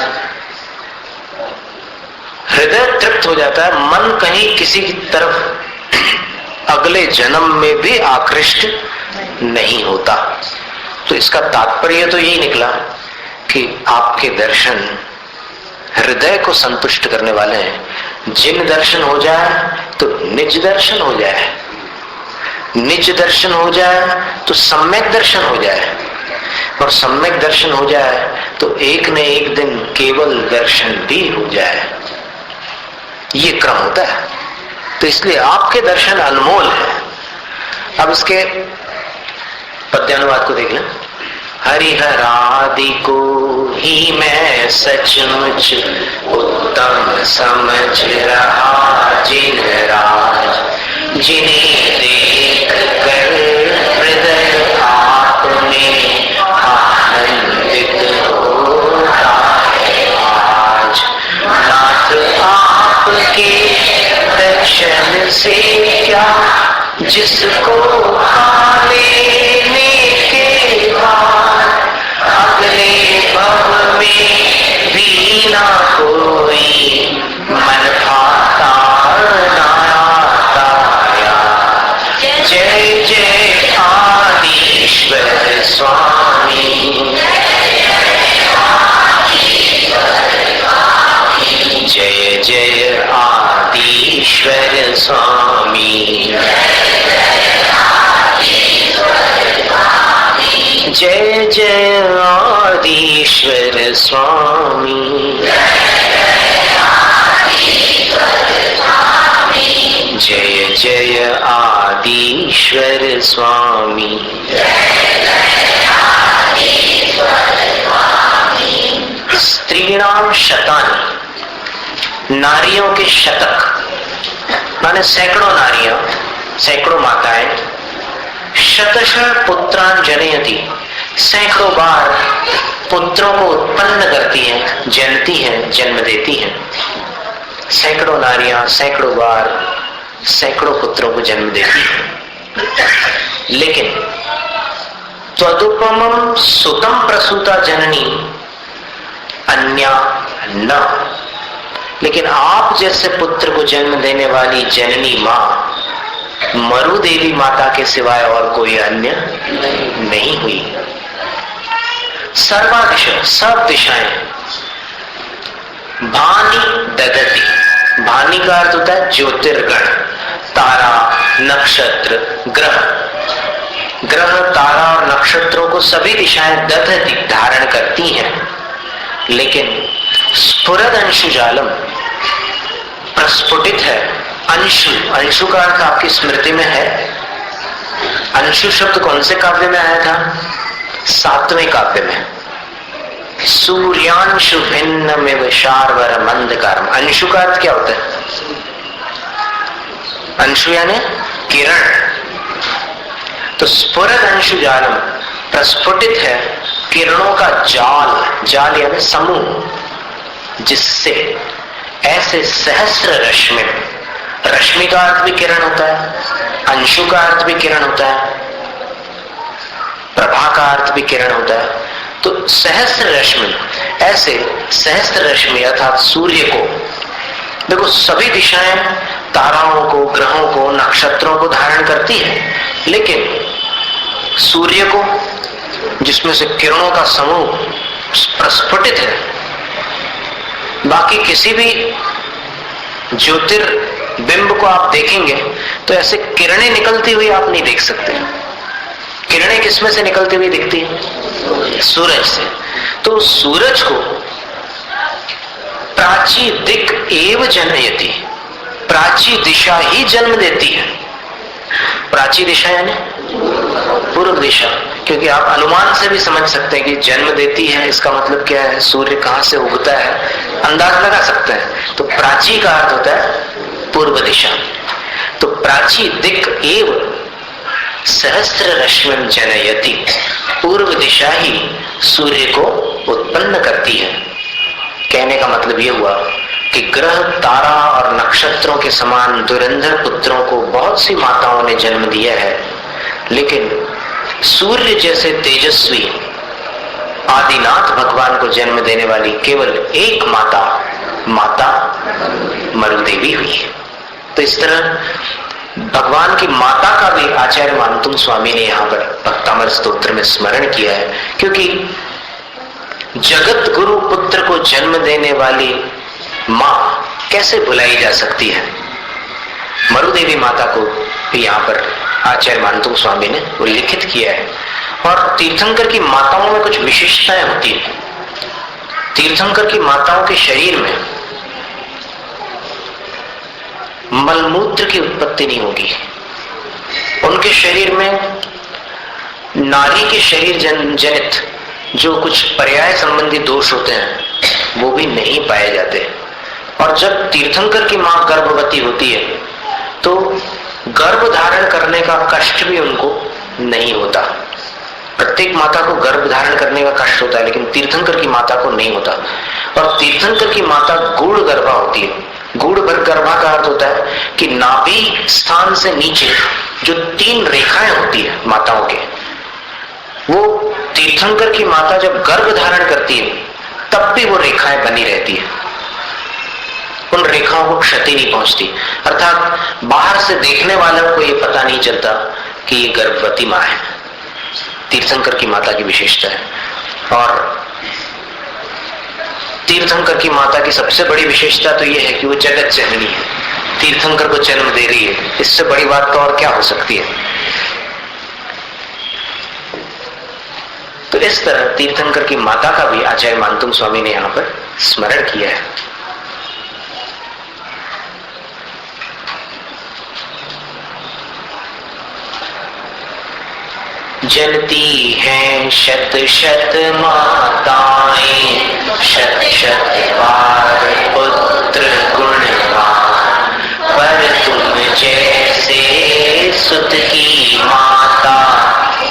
हृदय तृप्त हो जाता है, मन कहीं किसी की तरफ अगले जन्म में भी आकृष्ट नहीं होता। तो इसका तात्पर्य तो यही निकला कि आपके दर्शन हृदय को संतुष्ट करने वाले हैं। जिन दर्शन हो जाए तो निज दर्शन हो जाए, निज दर्शन हो जाए तो सम्यक दर्शन हो जाए, और सम्यक दर्शन हो जाए तो एक न एक दिन केवल दर्शन भी हो जाए। ये क्रम होता है। तो इसलिए आपके दर्शन अनमोल है। अब इसके पद्यानुवाद को देख लें। हरिहरादि को ही मैं सचमुच उत्तम समझ रहा, जिन राज जिन्हें देख कर हृदय आप में आनंदित होता है आज। नाथ आपके दर्शन से क्या जिसको पा लेने के बाद अगले भव में भी ना कोई मन भाता ना आता। जय जय आदिश्वर स्वामी, जय जय आदिश्वर स्वामी, जय जय आदिश्वर स्वामी, जय जय आदिश्वर स्वामी। स्त्रीणाम शतानि, नारियों के शतक माने सैकड़ों नारियां, सैकड़ों माताएं। शतशः पुत्रान जनयति, सैकड़ों बार पुत्रों को उत्पन्न करती हैं, जनती हैं, जन्म देती हैं। सैकड़ों नारियां सैकड़ों बार सैकड़ों पुत्रों को जन्म देती हैं। लेकिन त्वदुपमं सुतं प्रसूता जननी अन्या न, लेकिन आप जैसे पुत्र को जन्म देने वाली जननी मां मरु देवी माता के सिवाय और कोई अन्य नहीं हुई। सर्वादिशा, सब दिशाएं, भानि ददति, भानि का अर्थ होता है ज्योतिर्गण, तारा, नक्षत्र, ग्रह। ग्रह, तारा और नक्षत्रों को सभी दिशाएं ददति, धारण करती हैं। लेकिन स्फुरद अंशुजालम, प्रस्फुटित है अंशु। अंशु का अर्थ आपकी स्मृति में है। अंशु शब्द कौन से काव्य में आया था? 7वें काव्य में। सूर्यांशु भिन्न में शार्वर मंदकारम। अंशु का अर्थ क्या होता है? अंशु यानी किरण। तो स्फुरद अंशु जालम, प्रस्फुटित है किरणों का जाल। जाल यानी समूह, जिससे ऐसे सहस्र रश्मि, रश्मि का अर्थ भी किरण होता है, अंशु का अर्थ भी किरण होता है, प्रभा का अर्थ भी किरण होता है। तो सहस्र रश्मि, ऐसे सहस्र रश्मि अर्थात सूर्य को, देखो सभी दिशाएं ताराओं को, ग्रहों को, नक्षत्रों को धारण करती है, लेकिन सूर्य को, जिसमें से किरणों का समूह प्रस्फुटित है, बाकी किसी भी ज्योतिर्बिंब को आप देखेंगे तो ऐसे किरणें निकलती हुई आप नहीं देख सकते। किरणें किसमें से निकलती हुई दिखती है? सूरज से। तो सूरज को प्राची दिक एव जनयति, प्राची दिशा ही जन्म देती है। प्राची दिशा यानी पूर्व दिशा, क्योंकि आप अनुमान से भी समझ सकते हैं कि जन्म देती है इसका मतलब क्या है, सूर्य कहां से उगता है, अंदाज लगा सकते हैं। तो प्राची का अर्थ होता है पूर्व दिशा। तो प्राची दिक एव सहस्त्र रश्मिं जनयति, पूर्व दिशा ही सूर्य को उत्पन्न करती है। कहने का मतलब यह हुआ कि ग्रह, तारा और नक्षत्रों के समान धुरंधर पुत्रों को बहुत सी माताओं ने जन्म दिया है, लेकिन सूर्य जैसे तेजस्वी आदिनाथ भगवान को जन्म देने वाली केवल एक माता, माता मरुदेवी हुई है। तो इस तरह भगवान की माता का भी आचार्य मानतुंग स्वामी ने यहाँ पर भक्तामृत स्तोत्र में स्मरण किया है, क्योंकि जगत गुरु पुत्र को जन्म देने वाली माँ कैसे भुलाई जा सकती है। मरुदेवी माता को भी यहाँ पर आचार्य मानतुंग स्वामी ने उल्लिखित किया है। और तीर्थंकर की माताओं में कुछ विशेषताएं होती है। तीर्थंकर की माताओं के शरीर में मलमूत्र की उत्पत्ति नहीं होगी। उनके शरीर में नारी के शरीर जनित जो कुछ पर्याय संबंधी दोष होते हैं वो भी नहीं पाए जाते। और जब तीर्थंकर की मां गर्भवती होती है तो गर्भ धारण करने का कष्ट भी उनको नहीं होता। प्रत्येक माता को गर्भ धारण करने का कष्ट होता है, लेकिन तीर्थंकर की माता को नहीं होता। और तीर्थंकर की माता गूढ़ गर्भा होती है। गूढ़ गर्भा का अर्थ होता है कि नाभि स्थान से नीचे जो 3 रेखाएं होती है माताओं के, वो तीर्थंकर की माता जब गर्भ धारण करती है तब भी वो रेखाएं बनी रहती है। उन रेखाओं को क्षति नहीं पहुंचती, अर्थात बाहर से देखने वालों को ये पता नहीं चलता कि ये गर्भवती मां है। तीर्थंकर की माता की विशेषता है। और तीर्थंकर की माता की सबसे बड़ी विशेषता तो यह है कि वो जगत जननी है, तीर्थंकर को जन्म दे रही है। इससे बड़ी बात तो और क्या हो सकती है। तो इस तरह तीर्थंकर की माता का भी आचार्य मानतुंग स्वामी ने यहाँ पर स्मरण किया है। जनती हैं शत शत माताएं, शत शत बार पुत्र गुणवान, पर तुम जैसे सुत की माता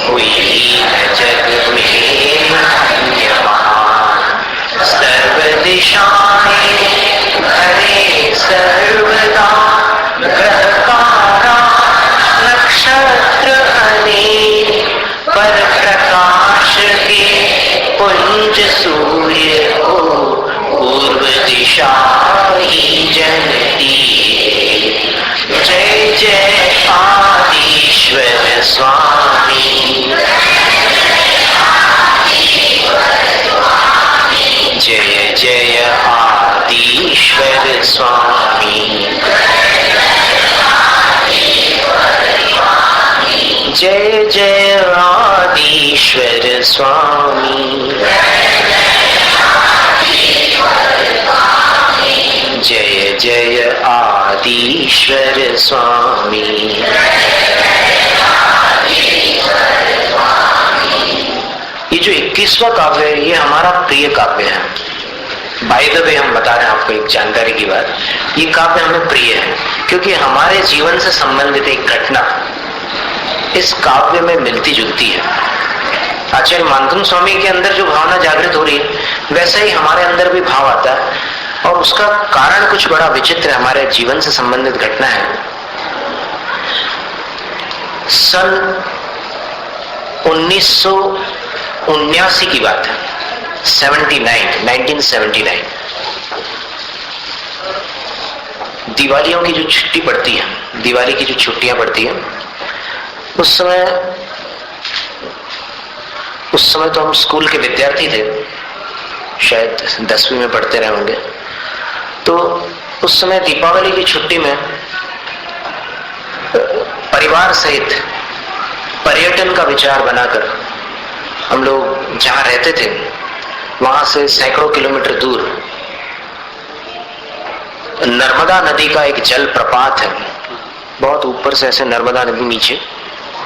हुई न जग में अन्य महान। स्वामी, जय जय आदिश्वर स्वामी, जय जय आदिश्वर स्वामी, जय जय आदिश्वर स्वामी। ये जो 21वां काव्य है ये हमारा प्रिय काव्य है। बाय द वे हम बता रहे हैं आपको एक जानकारी की बात, ये काव्य हमें प्रिय है क्योंकि हमारे जीवन से संबंधित एक घटना इस काव्य में मिलती जुलती है। आचार्य मानतुंग स्वामी के अंदर जो भावना जागृत हो रही है वैसा ही हमारे अंदर भी भाव आता है, और उसका कारण कुछ बड़ा विचित्र है, हमारे जीवन से संबंधित घटना है। सन 1979 की बात है, 1979 दिवालियों की जो छुट्टी पड़ती है, दिवाली की जो छुट्टियां पड़ती है, उस समय तो हम स्कूल के विद्यार्थी थे, शायद 10वीं में पढ़ते रहे होंगे। तो उस समय दीपावली की छुट्टी में परिवार सहित पर्यटन का विचार बनाकर हम लोग जहां रहते थे वहां से सैकड़ों किलोमीटर दूर नर्मदा नदी का एक जल प्रपात है, बहुत ऊपर से ऐसे नर्मदा नदी नीचे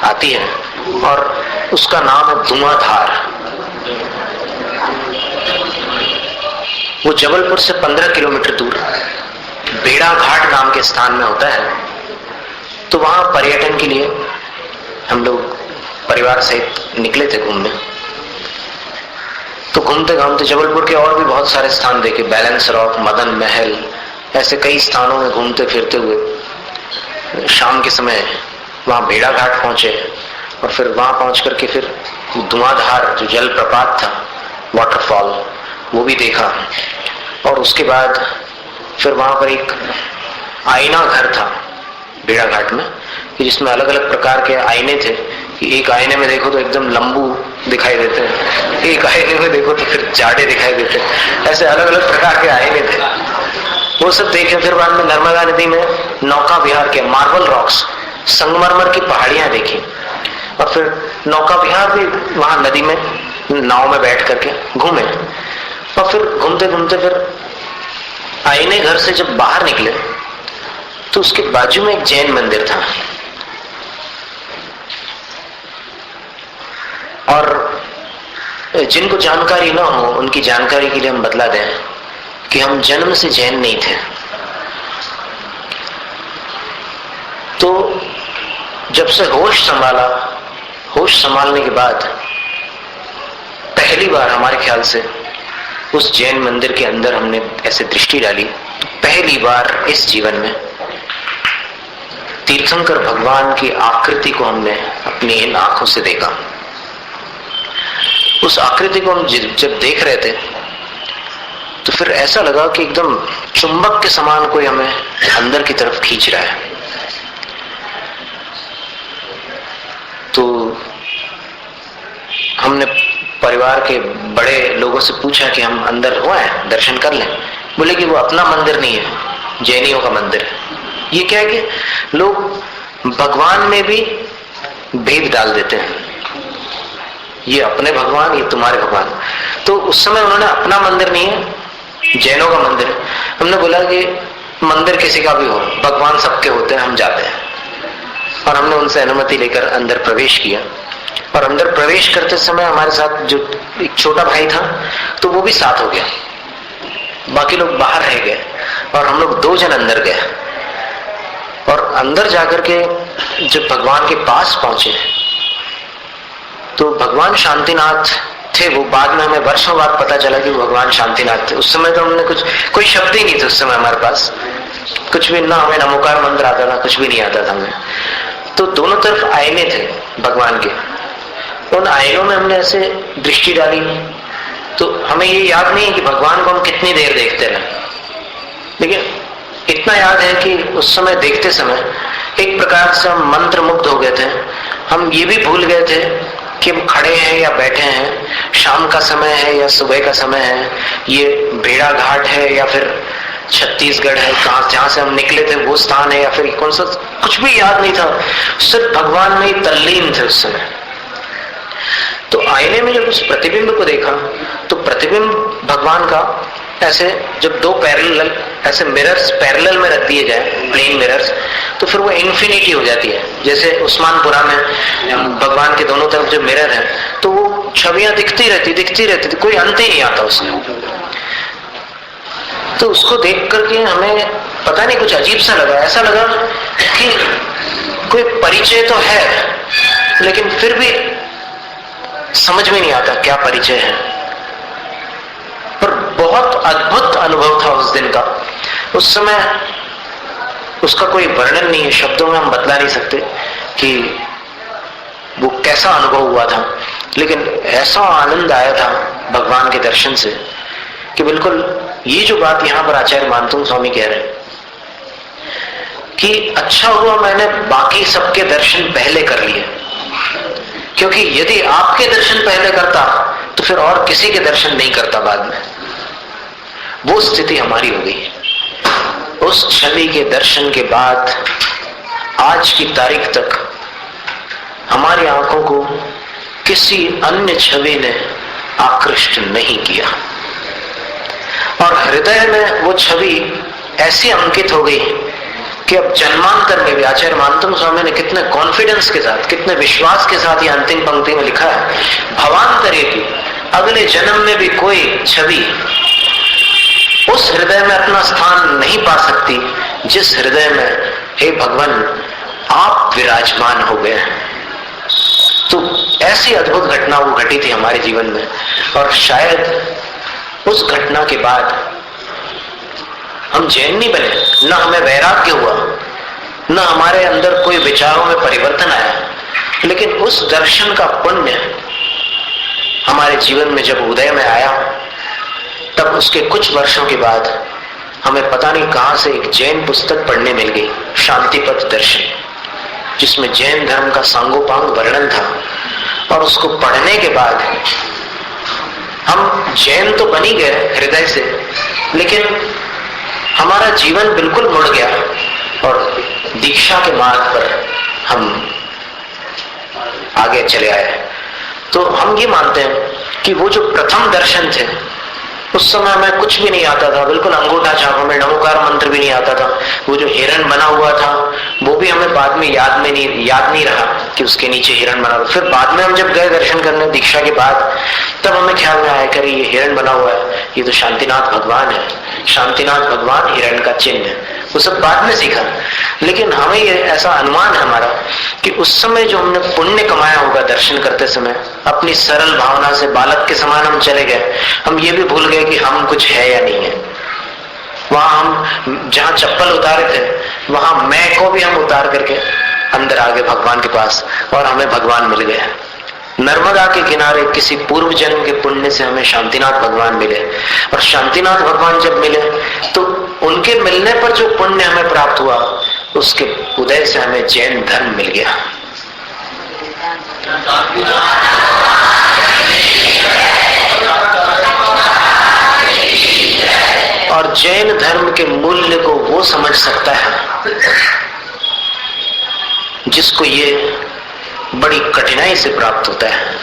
आती है और उसका नाम है धुआंधार। वो जबलपुर से 15 किलोमीटर दूर बेड़ा घाट नाम के स्थान में होता है। तो वहां पर्यटन के लिए हम लोग परिवार सहित निकले थे घूमने। तो घूमते घूमते जबलपुर के और भी बहुत सारे स्थान देखे, बैलेंस रॉक, मदन महल, ऐसे कई स्थानों में घूमते फिरते हुए शाम के समय वहां बेड़ा घाट पहुंचे और फिर वहां पहुंच करके फिर धुआंधार जो जल प्रपात था, वाटरफॉल, वो भी देखा। और उसके बाद फिर वहां पर एक आईना घर था बेड़ा घाट में, जिसमें अलग अलग प्रकार के आईने थे कि एक आईने में देखो तो एकदम लंबू दिखाई देते हैं, एक आईने में देखो तो फिर जाड़े दिखाई देते हैं, ऐसे अलग अलग प्रकार के आईने थे। वो सब देखे। फिर बाद में नर्मदा नदी में नौका विहार के, मार्बल रॉक्स, संगमरमर की पहाड़ियां देखी और फिर नौका विहार भी वहां नदी में नाव में बैठ करके घूमे। और फिर घूमते घूमते फिर आईने घर से जब बाहर निकले तो उसके बाजू में एक जैन मंदिर था। और जिनको जानकारी ना हो उनकी जानकारी के लिए हम बतला दें कि हम जन्म से जैन नहीं थे। तो जब से होश संभाला, होश संभालने के बाद पहली बार हमारे ख्याल से उस जैन मंदिर के अंदर हमने ऐसे दृष्टि डाली, तो पहली बार इस जीवन में तीर्थंकर भगवान की आकृति को हमने अपनी इन आंखों से देखा। उस आकृति को हम जब देख रहे थे तो फिर ऐसा लगा कि एकदम चुंबक के समान कोई हमें अंदर की तरफ खींच रहा है। तो हमने परिवार के बड़े लोगों से पूछा कि हम अंदर हो आए, दर्शन कर लें। बोले कि वो अपना मंदिर नहीं है, जैनियों का मंदिर है। ये क्या है कि लोग भगवान में भी भेद डाल देते हैं, ये अपने भगवान, ये तुम्हारे भगवान। तो उस समय उन्होंने अपना मंदिर नहीं है, जैनों का मंदिर है। हमने बोला कि मंदिर किसी का भी हो, भगवान सबके होते हैं, हम जाते हैं। और हमने उनसे अनुमति लेकर अंदर प्रवेश किया। और अंदर प्रवेश करते समय हमारे साथ जो एक छोटा भाई था तो वो भी साथ हो गया, बाकी लोग बाहर रह गए और हम लोग 2 जन अंदर गए। और अंदर जाकर के जब भगवान के पास पहुंचे तो भगवान शांतिनाथ थे। वो बाद में हमें वर्षों बाद पता चला कि वो भगवान शांतिनाथ थे। उस समय तो हमने कोई शब्द ही नहीं थे उस समय हमारे पास, कुछ भी ना, हमें नमोकार मंत्र आता था, कुछ भी नहीं आता था हमें। तो दोनों तरफ आईने थे भगवान के, उन आईनों में हमने ऐसे दृष्टि डाली। तो हमें ये याद नहीं है कि भगवान को हम कितनी देर देखते रहे, लेकिन इतना याद है कि उस समय देखते समय एक प्रकार से हम मंत्र मुग्ध हो गए थे हम ये भी भूल गए थे कि हम खड़े हैं या बैठे हैं, शाम का समय है या सुबह का समय है, ये भेड़ा घाट है या फिर छत्तीसगढ़ है, कहाँ जहां से हम निकले थे वो स्थान है या फिर कौन सा, कुछ भी याद नहीं था, सिर्फ भगवान में ही तल्लीन थे उस समय। तो आईने में जब उस प्रतिबिंब को देखा तो प्रतिबिंब भगवान का ऐसे जब दो पैरेलल ऐसे मिरर्स पैरेलल में रख दिए जाए, प्लेन मिरर्स, तो फिर वो इन्फिनिटी हो जाती है। जैसे उस्मानपुरा में भगवान के दोनों तरफ जो मिरर है तो वो छवियां दिखती रहती थी, कोई अंत ही नहीं आता उसमें। तो उसको देख करके हमें पता नहीं कुछ अजीब सा लगा, ऐसा लगा कि कोई परिचय तो है लेकिन फिर भी समझ में नहीं आता क्या परिचय है। पर बहुत अद्भुत अनुभव था उस दिन का। उस समय उसका कोई वर्णन नहीं है, शब्दों में हम बतला नहीं सकते कि वो कैसा अनुभव हुआ था, लेकिन ऐसा आनंद आया था भगवान के दर्शन से कि बिल्कुल ये जो बात यहां पर आचार्य मानतुंग स्वामी कह रहे हैं कि अच्छा हुआ मैंने बाकी सबके दर्शन पहले कर लिए, क्योंकि यदि आपके दर्शन पहले करता तो फिर और किसी के दर्शन नहीं करता बाद में। वो स्थिति हमारी हो गई। उस छवि के दर्शन के बाद आज की तारीख तक हमारी आंखों को किसी अन्य छवि ने आकृष्ट नहीं किया, और हृदय में वो छवि ऐसी अंकित हो गई कि अब जन्मांतर में भी आचार्य मानतुंग स्वामी ने कितने कॉन्फिडेंस के साथ, कितने विश्वास के साथ ये अंतिम पंक्ति में लिखा है, भवांतरे की अगले जन्म में भी कोई छवि उस हृदय में अपना स्थान नहीं पा सकती जिस हृदय में हे भगवान आप विराजमान हो गए। तो ऐसी अद्भुत घटना वो घटी थी हमारे जीवन में, और शायद उस घटना के बाद हम जैन नहीं बने, न हमें वैराग्य हुआ, न हमारे अंदर कोई विचारों में परिवर्तन आया, लेकिन उस दर्शन का पुण्य हमारे जीवन में जब उदय में आया, तब उसके कुछ वर्षों के बाद हमें पता नहीं कहां से एक जैन पुस्तक पढ़ने मिल गई, शांतिपथ दर्शन, जिसमें जैन धर्म का सांगोपांग वर्णन था। और उसको पढ़ने के बाद हम जैन तो बन ही गए हृदय से, लेकिन हमारा जीवन बिल्कुल मुड़ गया और दीक्षा के मार्ग पर हम आगे चले आए। तो हम ये मानते हैं कि वो जो प्रथम दर्शन थे उस समय हमें कुछ भी नहीं आता था, बिल्कुल अंगूठा छाप, हमें नमोकार मंत्र भी नहीं आता था। वो जो हिरण बना हुआ था वो भी हमें बाद में याद नहीं रहा कि उसके नीचे हिरण बना हुआ। फिर बाद में हम जब गए दर्शन करने दीक्षा के बाद, तब हमें ख्याल में आया कि ये हिरण बना हुआ है, ये तो शांतिनाथ भगवान है, शांतिनाथ भगवान हिरण का चिन्ह है। वो सब बाद में सीखा, लेकिन हमें ये ऐसा अनुमान है हमारा कि उस समय जो हमने पुण्य कमाया होगा दर्शन करते समय, अपनी सरल भावना से बालक के समान हम चले गए, हम ये भी भूल गए कि हम कुछ है या नहीं है। वहां हम जहां चप्पल उतारे थे वहां मैं को भी हम उतार करके अंदर आ गए भगवान के पास, और हमें भगवान मिल गए। नर्मदा के किनारे किसी पूर्व जन्म के पुण्य से हमें शांतिनाथ भगवान मिले, और शांतिनाथ भगवान जब मिले तो उनके मिलने पर जो पुण्य हमें प्राप्त हुआ, उसके उदय से हमें जैन धर्म मिल गया। और जैन धर्म के मूल्य को वो समझ सकता है जिसको ये बड़ी कठिनाई से प्राप्त होता है।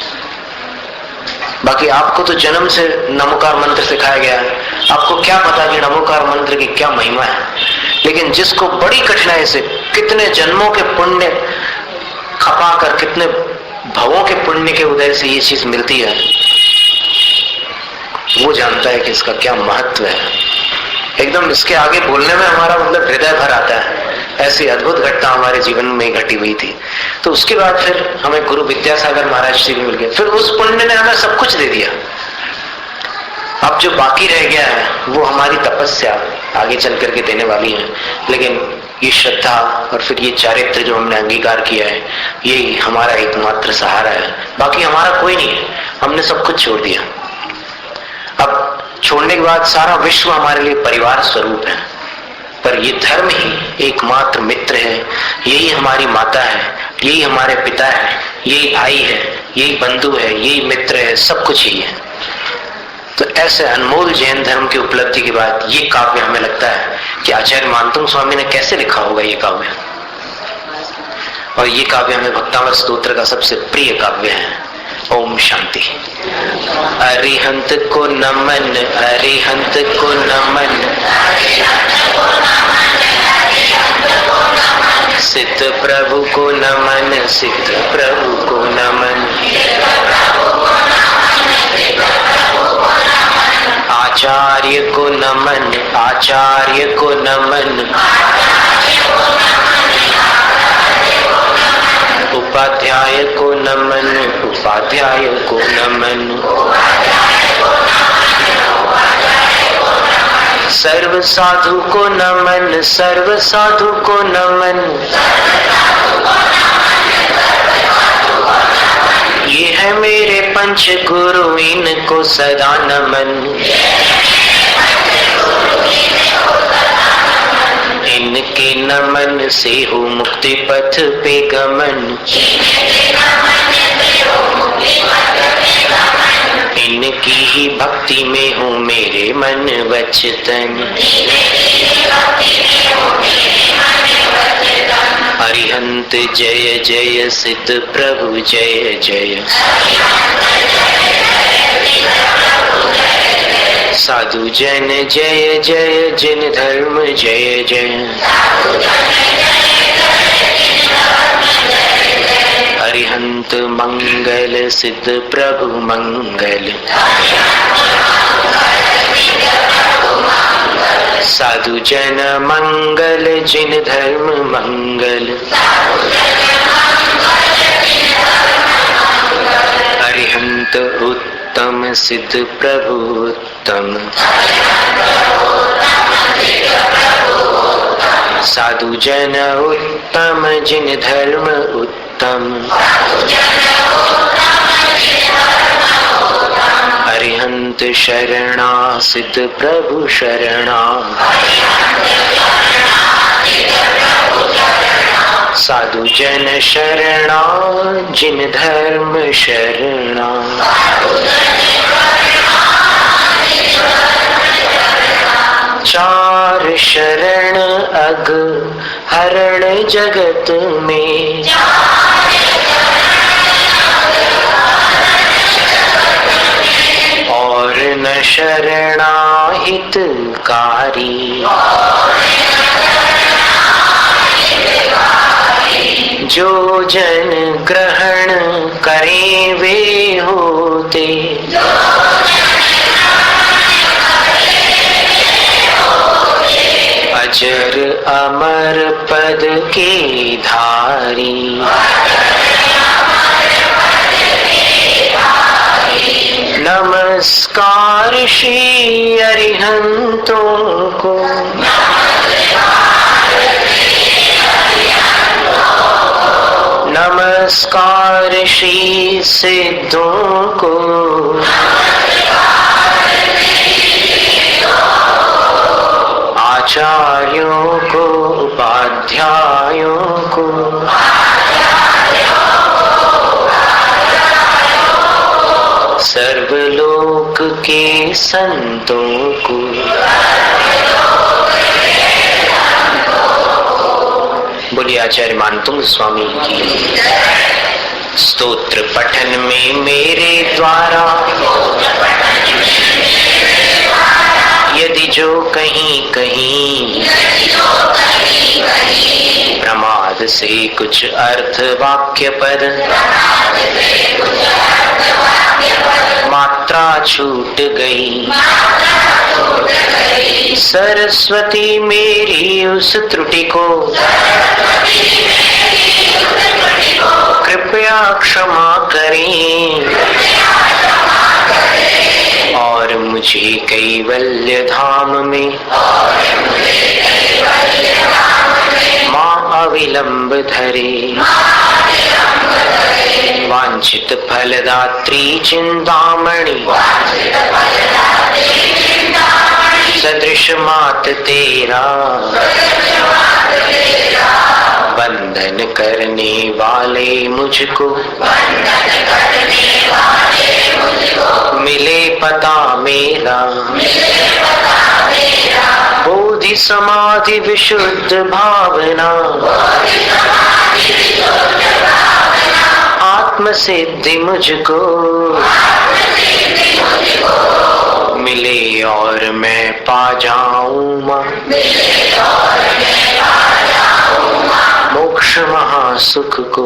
बाकी आपको तो जन्म से नमोकार मंत्र सिखाया गया है, आपको क्या पता कि नमोकार मंत्र की क्या महिमा है, लेकिन जिसको बड़ी कठिनाई से कितने जन्मों के पुण्य खपा कर, कितने भवों के पुण्य के उदय से ये चीज मिलती है, वो जानता है कि इसका क्या महत्व है। एकदम इसके आगे बोलने में हमारा मतलब हृदय भर आता है। ऐसी अद्भुत घटना हमारे जीवन में घटी हुई थी। तो उसके बाद फिर हमें गुरु विद्यासागर महाराज जी भी मिल गए, फिर उस पुण्य ने हमें सब कुछ दे दिया। अब जो बाकी रह गया है वो हमारी तपस्या आगे चल करके देने वाली है, लेकिन ये श्रद्धा और फिर ये चारित्र जो हमने अंगीकार किया है, ये हमारा एकमात्र सहारा है। बाकी हमारा कोई नहीं है, हमने सब कुछ छोड़ दिया। अब छोड़ने के बाद सारा विश्व हमारे लिए परिवार स्वरूप है, पर ये धर्म ही एकमात्र मित्र है, यही हमारी माता है, यही हमारे पिता है, यही भाई है, यही बंधु है, यही मित्र है, सब कुछ ही है। तो ऐसे अनमोल जैन धर्म की उपलब्धि के बाद ये काव्य हमें लगता है कि आचार्य मानतुंग स्वामी ने कैसे लिखा होगा ये काव्य। और ये काव्य हमें भक्तामृत स्तोत्र का सबसे प्रिय काव्य है। ओम शांति। अरिहंत को नमन, अरिहंत को नमन, सिद्ध प्रभु को नमन, सिद्ध प्रभु को नमन, आचार्य को नमन, आचार्य को नमन, उपाध्याय को नमन, उपाध्याय को नमन, सर्व साधु को नमन, सर्व साधु को नमन, ये है मेरे पंच गुरु, इनको सदा नमन, इनके नमन से हो मुक्ति पथ पे गमन, इनकी ही भक्ति में हूँ मेरे मन वचन, अरिहंत जय जय, सिद्ध प्रभु जय जय, साधु जन जय जय, जिन धर्म जय जय, अरिहंत मंगल, सिद्ध प्रभु मंगल, साधु जन मंगल, जिन धर्म मंगल, अरिहंत उत्तम, सिद्ध प्रभु उत्तम, साधु जन उत्तम, जिन धर्म उत्तम, अरिहंत शरणा, सिद्ध प्रभु शरणा, साधु जन शरणा, जिन धर्म शरणा, चार शरण अग हरण जगत में, और न शरणा हितकारी, जो जन ग्रहण करें वे होते, अजर अमर पद के धारी, नमस्कार श्री अरिहंतों को, नमस्कार श्री सिद्धों को, आचार्यों को, उपाध्यायों को, सर्वलोक के संतों को, बोलिए आचार्य मानतुंग स्वामी की। स्तोत्र पठन में मेरे द्वारा यदि जो कहीं कहीं प्रमाद से कुछ अर्थ वाक्य पद मात्रा छूट गई, सरस्वती मेरी उस त्रुटि को कृपया क्षमा करें, और मुझे कैवल्य धाम में माँ अविलंब धरे, वांछित फलदात्री चिंतामणि, सदृश मात तेरा, वंदे वंदन करने वाले मुझको मिले पता मेरा बोधि समाधि विशुद्ध भावना आत्म सिद्धि मुझको मिले और मैं पा जाऊं मां मोक्ष महासुख को